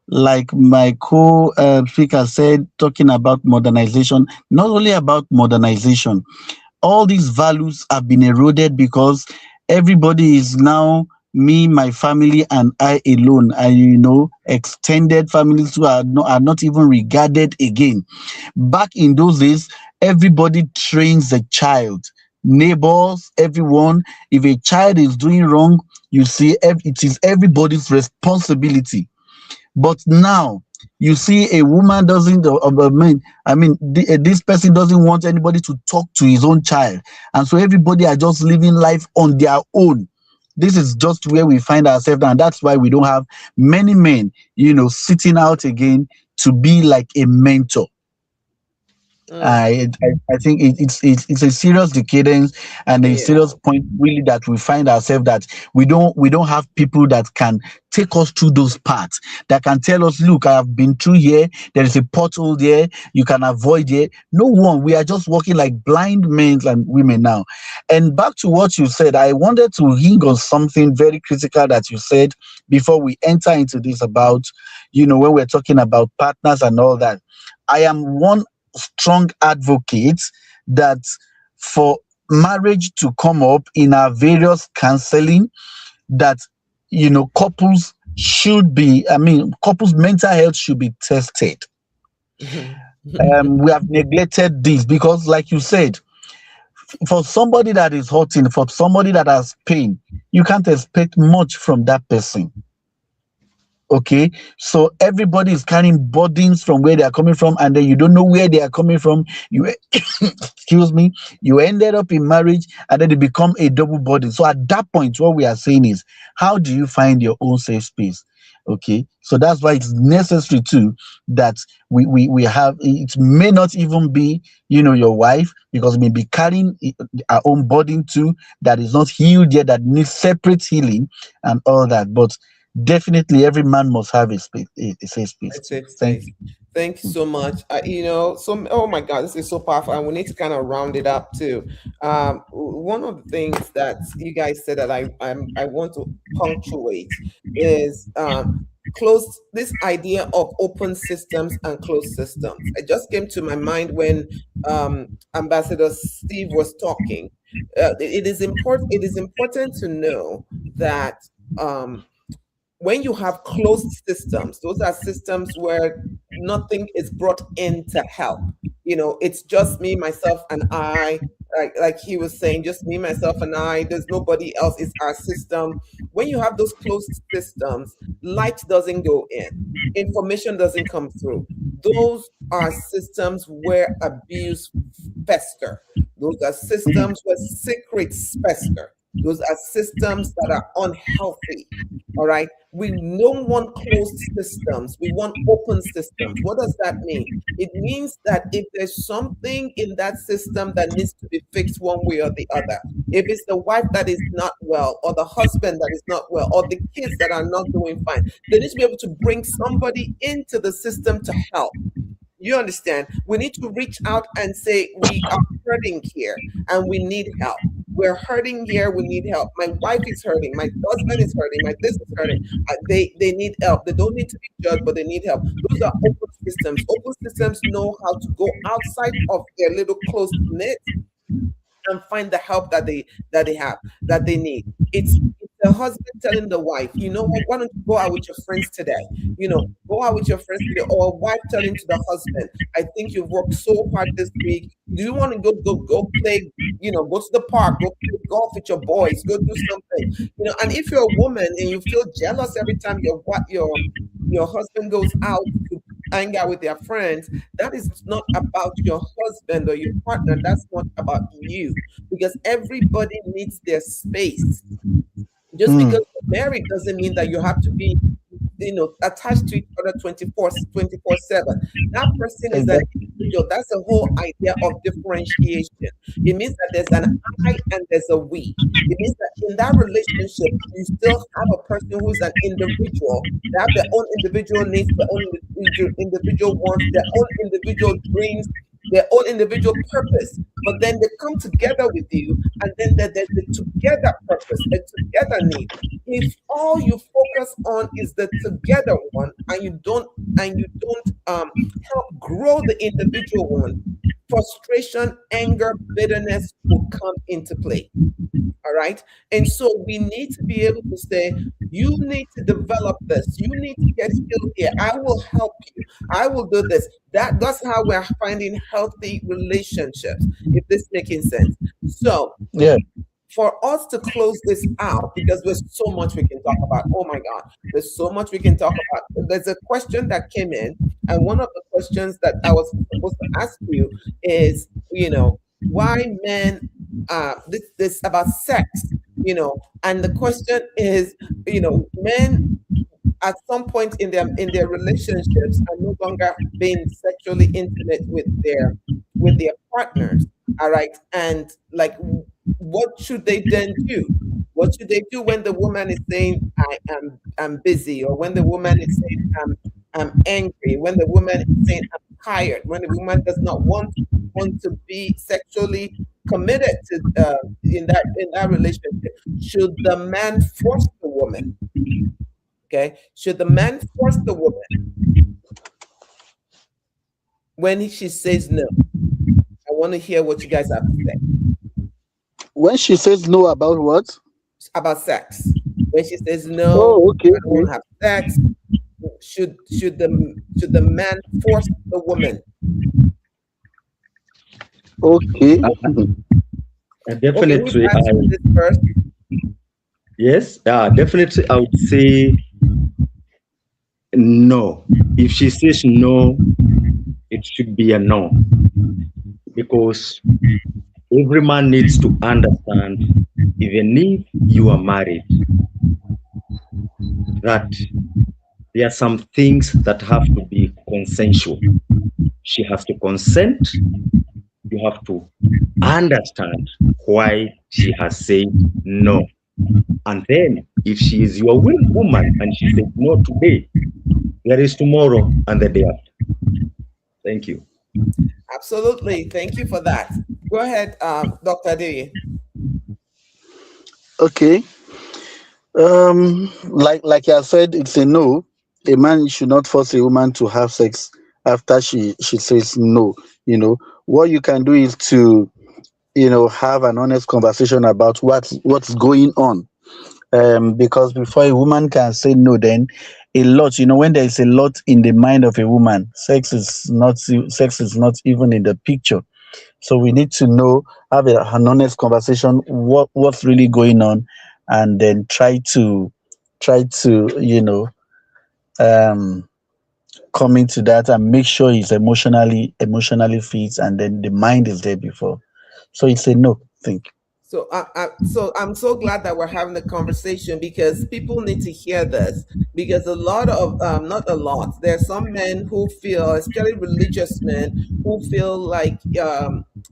like my co speaker said, talking about modernization, not only about modernization, all these values have been eroded because everybody is now me, my family, and I alone, and extended families who are not even regarded again. Back in those days, everybody trains the child, neighbors, everyone. If a child is doing wrong, you see, it is everybody's responsibility. But now you see a woman doesn't, this person doesn't want anybody to talk to his own child. And so everybody are just living life on their own. This is just where we find ourselves. And that's why we don't have many men, sitting out again to be like a mentor. Mm, I think it's a serious decadence and a yeah. serious point really that we find ourselves that we don't have people that can take us through those parts, that can tell us, look, I have been through here, there is a pothole there, you can avoid it. No one. We are just walking like blind men and women now. And back to what you said, I wanted to hing on something very critical that you said before we enter into this about, when we're talking about partners and all that. I am one strong advocate that for marriage to come up in our various counseling that couples should be, couples mental health should be tested. We have neglected this because, like you said, for somebody that is hurting, for somebody that has pain, you can't expect much from that person. Okay, so everybody is carrying burdens from where they are coming from, and then you don't know where they are coming from. You excuse me, you ended up in marriage, and then it become a double burden. So at that point, what we are saying is, how do you find your own safe space? Okay, so that's why it's necessary too that we have, it may not even be your wife, because we may be carrying our own burden too, that is not healed yet, that needs separate healing and all that. But definitely, every man must have a safe space A too. safe Thank space. you. Thank you so much. So oh my God, this is so powerful, and we need to kind of round it up too. One of the things that you guys said that I want to punctuate is closed this idea of open systems and closed systems. It just came to my mind when Ambassador Steve was talking. It is important. It is important to know that. When you have closed systems, those are systems where nothing is brought in to help. It's just me, myself, and I. Like he was saying, just me, myself, and I. There's nobody else. It's our system. When you have those closed systems, light doesn't go in, information doesn't come through. Those are systems where abuse fester. Those are systems where secrets fester. Those are systems that are unhealthy. All right. We don't want closed systems. We want open systems. What does that mean? It means that if there's something in that system that needs to be fixed one way or the other, if it's the wife that is not well, or the husband that is not well, or the kids that are not doing fine, they need to be able to bring somebody into the system to help. You understand? We need to reach out and say, we are hurting here and we need help. We're hurting here. We need help. My wife is hurting. My husband is hurting. My this is hurting. They need help. They don't need to be judged, but they need help. Those are open systems. Open systems know how to go outside of their little close knit and find the help that they have, that they need. It's the husband telling the wife, you know what, why don't you go out with your friends today? Go out with your friends today. Or a wife telling to the husband, I think you've worked so hard this week. Do you want to go play, go to the park, go play golf with your boys, go do something. And if you're a woman and you feel jealous every time your husband goes out to hang out with their friends, that is not about your husband or your partner. That's not about you, because everybody needs their space. Just Mm, because you're married doesn't mean that you have to be, attached to each other 24/7. That person is an exactly. individual. That's the whole idea of differentiation. It means that there's an I and there's a we. It means that in that relationship, you still have a person who's an individual. They have their own individual needs, their own individual wants, their own individual dreams, their own individual purpose. But then they come together with you, and then there's the together purpose, a together need. If all you focus on is the together one, and you don't help grow the individual one, frustration, anger, bitterness will come into play. All right. And so we need to be able to say, you need to develop this. You need to get skilled here. I will help you. I will do this. That's how we're finding healthy relationships, if this making sense. So Yeah. for us to close this out, because there's so much we can talk about. Oh my God, there's so much we can talk about. There's a question that came in, and one of the questions that I was supposed to ask you is, why men, this about sex, and the question is, men at some point in their relationships are no longer being sexually intimate with their partners. All right. And like, what should they then do? What should they do when the woman is saying, I'm busy, or when the woman is saying, I'm angry, when the woman is saying, I'm tired, when the woman does not want to be sexually committed to, in that relationship? Should the man force the woman? Okay. Should the man force the woman when she says no? I want to hear what you guys have to say. When she says no about what? About sex. When she says no, Oh, okay, I don't want okay, to have sex, should the man force the woman? okay. Okay, who's Definitely, answering this first? yes, definitely, I would say no. If she says no, it should be a no, because every man needs to understand, even if you are married, that there are some things that have to be consensual. She has to consent. You have to understand why she has said no. And then, if she is your woman and she said no today, there is tomorrow and the day after. Thank you. Absolutely. Thank you for that. Go ahead, Dr. Adeyi. Okay. Like I said, it's a no. A man should not force a woman to have sex after she says no. What you can do is to have an honest conversation about what's going on. Because before a woman can say no, then a lot, when there is a lot in the mind of a woman, sex is not even in the picture. So we need to know, have an honest conversation, what's really going on, and then try to um come into that and make sure he's emotionally fit, and then the mind is there before. So it's a no, I think. So I'm so glad that we're having the conversation because people need to hear this. Because a lot of not a lot, there are some men who feel, especially religious men, who feel like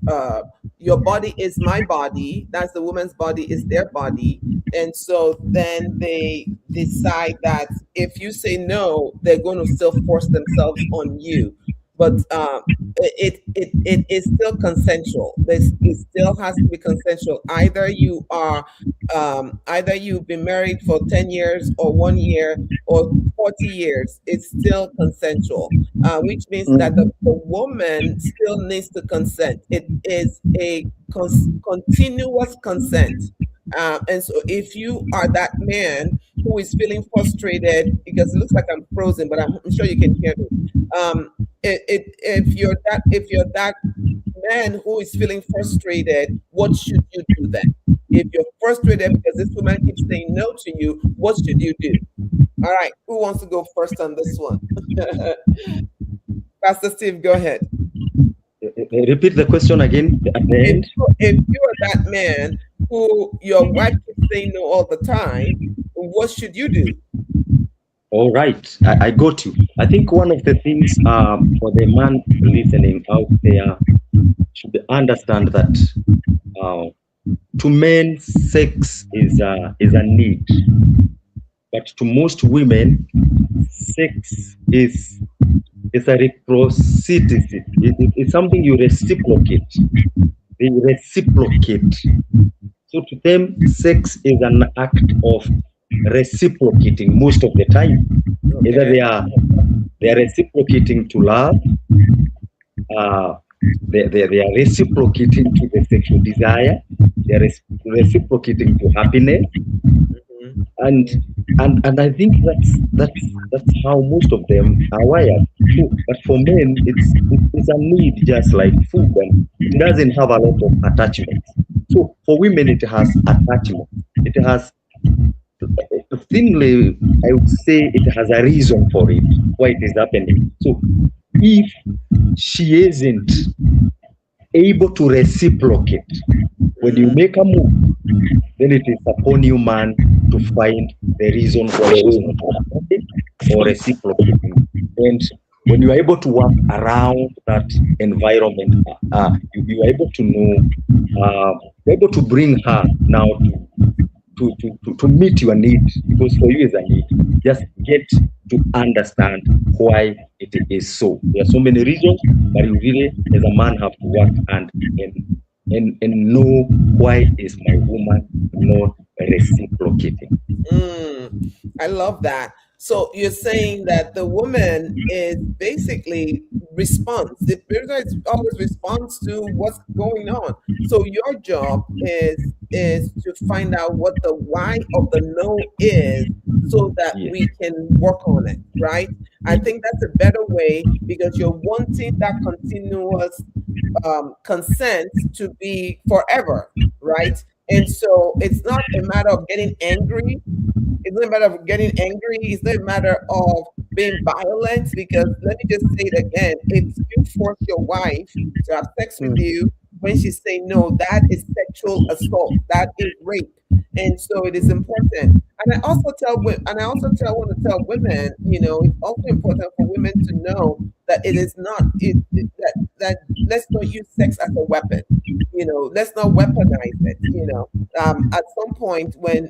uh, your body is my body, that's the woman's body is their body, and so then they decide that if you say no, they're going to still force themselves on you. But it is still consensual. This it still has to be consensual. Either you've been married for 10 years or 1 year or 40 years. It's still consensual, which means that Mhm. the woman still needs to consent. It is a continuous consent. And so, if you are that man who is feeling frustrated, because it looks like I'm frozen, but I'm sure you can hear me. Um, if you're that man who is feeling frustrated, what should you do then? If you're frustrated because this woman keeps saying no to you, what should you do? All right, who wants to go first on this one? Pastor Steve, go ahead. Repeat the question again at the If end. you are that man who your wife keeps saying no all the time, what should you do? All right, I got you. I think one of the things for the man listening out there should understand that uh, to men, sex is a need, but to most women, sex is a reciprocity. It's something you reciprocate. They reciprocate. So to them, sex is an act of reciprocating most of the time. Either Okay. they are reciprocating to love, uh, they are reciprocating to the sexual desire, they are reciprocating to happiness, Mhm. and and I think that's how most of them are wired. So, but for men, it's a need just like food, and it doesn't have a lot of attachment. So for women, it has attachment. It has thinly, I would say it has a reason for it, why it is happening. So if she isn't able to reciprocate, when you make a move, then it is upon you, man, to find the reason why she's not responding or reciprocating. And when you are able to work around that environment, you are able to know, you're able to bring her now to meet your need, because for you is a need. Just get to understand why it is so. There are so many reasons, but you really, as a man, have to work and know why is my woman not reciprocating. I love that. So you're saying that the woman is basically responds. The person is always responds to what's going on. So your job is to find out what the why of the no is, so that Yeah. we can work on it, right? I think that's a better way, because you're wanting that continuous consent to be forever, right? And so it's not a matter of getting angry, it's not a matter of getting angry. It's not a matter of being violent. Because let me just say it again: if you force your wife to have sex with Mm. you when she's saying no, that is sexual assault. That is rape. And so it is important. And I also want to tell women, it's also important for women to know that it is not that let's not use sex as a weapon. Let's not weaponize it. At some point, when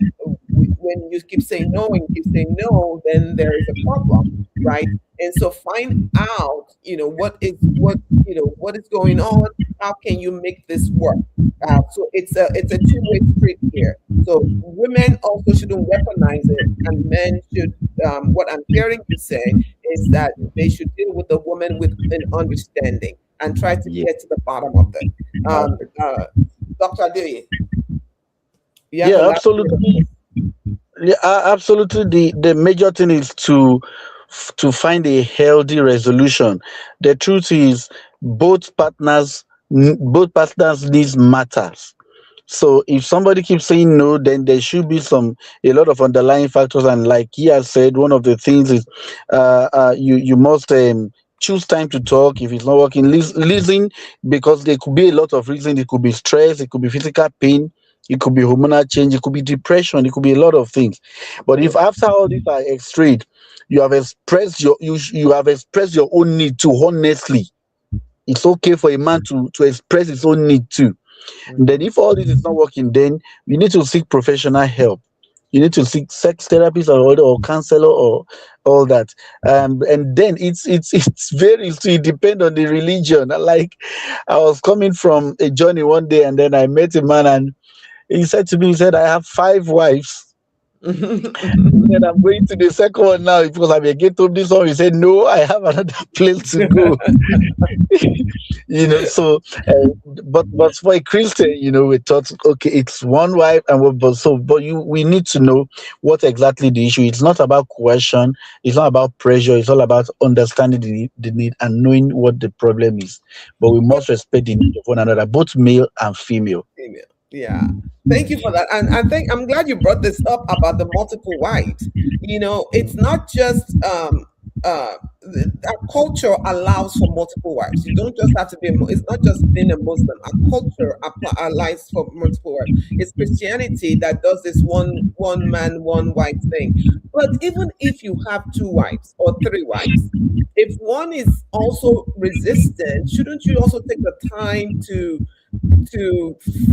you keep saying no and you keep saying no, then there is a problem, right? And so find out, what is going on. How can you make this work? So it's a two-way street here. So women also shouldn't weaponize it, and men should. What I'm hearing you say is that they should deal with the woman with an understanding and try to Yeah. get to the bottom of it. Um, Perfect. Dr. Adeoye, you have the Yeah, last word on absolutely. this. Yeah, absolutely. The major thing is to find a healthy resolution. The truth is, both partners needs matters. So if somebody keeps saying no, then there should be a lot of underlying factors. And like he has said, one of the things is you must choose time to talk. If it's not working, listen, because there could be a lot of reasons. It could be stress, it could be physical pain, it could be hormonal change, it could be depression, it could be a lot of things. But if after all these are extreme, you have expressed your own need too honestly. It's okay for a man to express his own need too. Then, Mhm. if all this is not working, then you need to seek professional help. You need to seek sex therapist or counselor or all that. And then it's very it depends on the religion. Like, I was coming from a journey one day, and then I met a man, and he said to me, he said, "I have 5 wives." He said, "I'm going to the second one now because I'm again to this one." He said, "No, I have another place to go." So but for a Christian, we thought, okay, it's one wife, and we need to know what exactly the issue. It's not about coercion, it's not about pressure, it's all about understanding the need and knowing what the problem is. But we must respect the need of one another, both male and female. Email. Yeah. Thank you for that. And I think I'm glad you brought this up about the multiple wives. It's not just our culture allows for multiple wives. You don't just have to be it's not just being a Muslim. Our culture allows for multiple wives. It's Christianity that does this one man, one wife thing. But even if you have two wives or three wives, if one is also resistant, shouldn't you also take the time to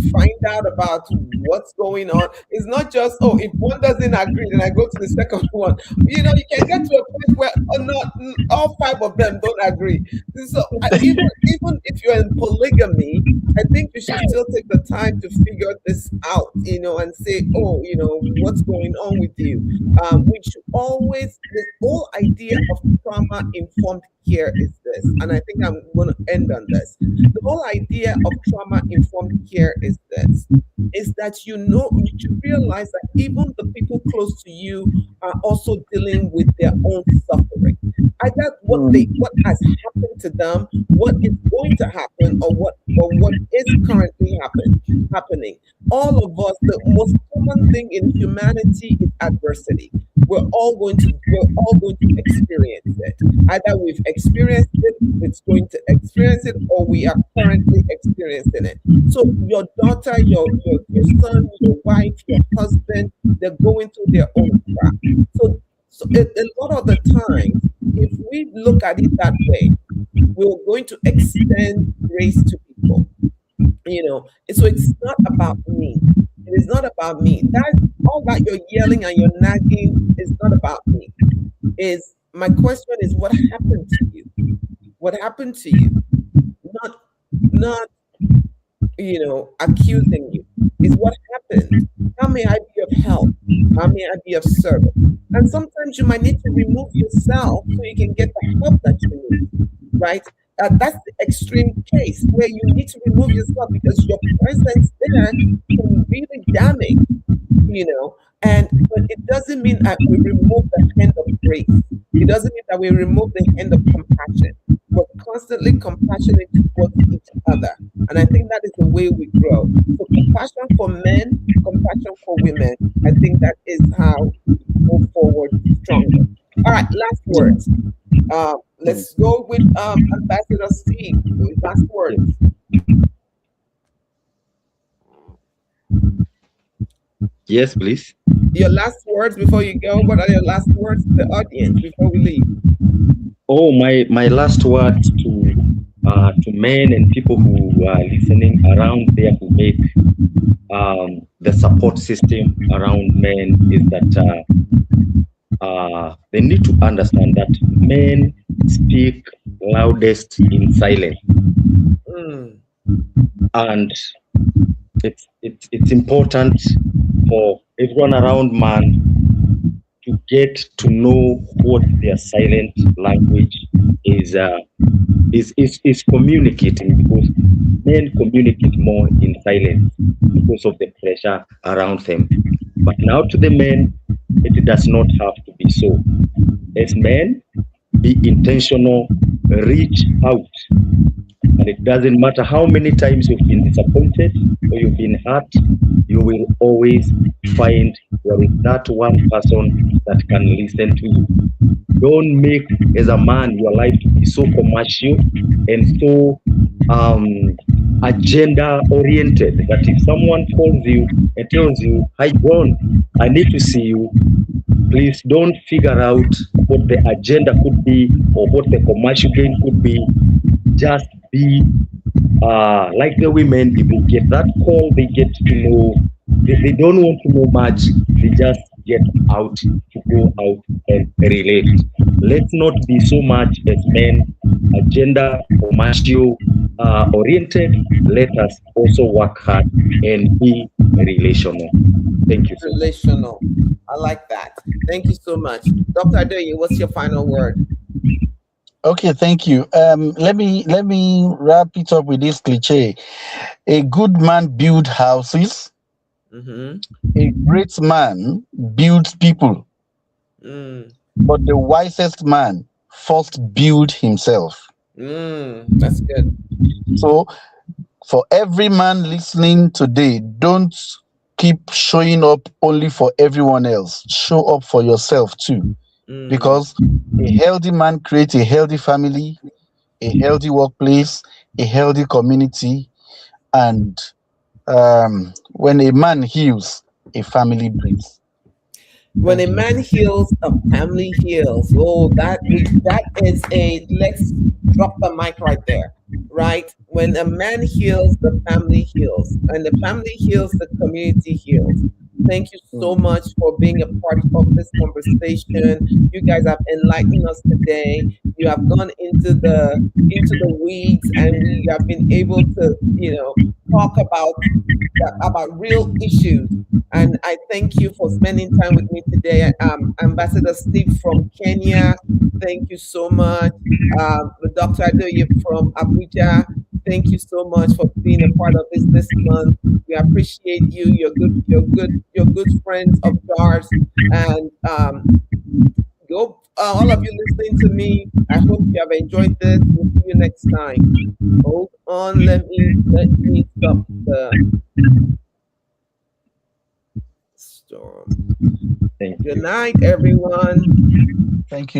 find out about what's going on? It's not just, oh, if one doesn't agree, then I go to the second one. You can get to a point where not all five of them don't agree. So even if you're in polygamy, I think you should still take the time to figure this out, and say, oh, what's going on with you. We should always, the whole idea of trauma informed care is this, and I think I'm going to end on this. The whole idea of trauma informed care is this, is that you should realize that even the people close to you are also dealing with their own suffering. Either what has happened to them, what is going to happen, or what is currently happening. All of us, the most common thing in humanity is adversity. We're all going to experience it. Either we've experienced it, it's going to experience it, or we are currently experiencing it. So your daughter, your son, your wife, your husband, they're going through their own crap. So a lot of the times, if we look at it that way, we're going to extend grace to people. And so it's not about me. It is not about me. That all that you're yelling and you're nagging is not about me. Is my question is what happened to you? What happened to you? Not accusing you. is what happened. How may I be of help? How may I be of service? And sometimes you might need to remove yourself so you can get the help that you need, right? That's the extreme case where you need to remove yourself because your presence there can really damage, you know. And but it doesn't mean that we remove the hand of grace. It doesn't mean that we remove the hand of compassion. We're constantly compassionate towards each other. And I think that is the way we grow. So compassion for men, compassion for women. I think that is how we move forward stronger. All right, last words. Let's go with Ambassador Steve. Last words. Yes, please. Your last words before you go. What are your last words to the audience before we leave? Oh, my last word to men and people who are listening around there who make the support system around men is that they need to understand that men speak loudest in silence, Mm, and it's important for everyone around man to get to know what their silent language is is communicating, because men communicate more in silence because of the pressure around them. But now to the men, it does not have to be so. As men, be intentional, reach out, and it doesn't matter how many times you've been disappointed or you've been hurt, you will always find there is that one person that can listen to you. Don't make, as a man, your life to be so commercial and so agenda oriented that if someone calls you and tells you, "Hi, John, I need to see you," please don't figure out what the agenda could be or what the commercial gain could be. Just be like the women. If they get that call, they get to know. They don't want to know much. They just get out to go out and relate. Let's not be so much as men agenda commercial oriented. Let us also work hard and be relational. Thank you so much. relational. I like that. Thank you so much. Dr. Adoye, what's your final word? Okay, thank you. Let me wrap it up with this cliche. A good man builds houses. Mm-hmm. A great man builds people. Mm, But the wisest man first build himself. that's good. So for every man listening today, don't keep showing up only for everyone else. Show up for yourself too. Mm, Because a healthy man creates a healthy family, a healthy workplace, a healthy community, and when a man heals, a family breathes. when a Thank you. man heals, a family heals. Oh, that is a let's drop the mic right there. Right? When a man heals, the family heals. And the family heals, the community heals. Thank you so much for being a part of this conversation. You guys have enlightened us today. You have gone into the weeds and we have been able to, talk about real issues. And I thank you for spending time with me today. Ambassador Steve from Kenya, thank you so much. Dr. Adoye from Abuja, thank you so much for being a part of this month. We appreciate you. You're good friends of ours. And go, all of you listening to me. I hope you have enjoyed this. We'll see you next time. Hold on, let me stop the storm. Thank Good you. night, everyone. Thank you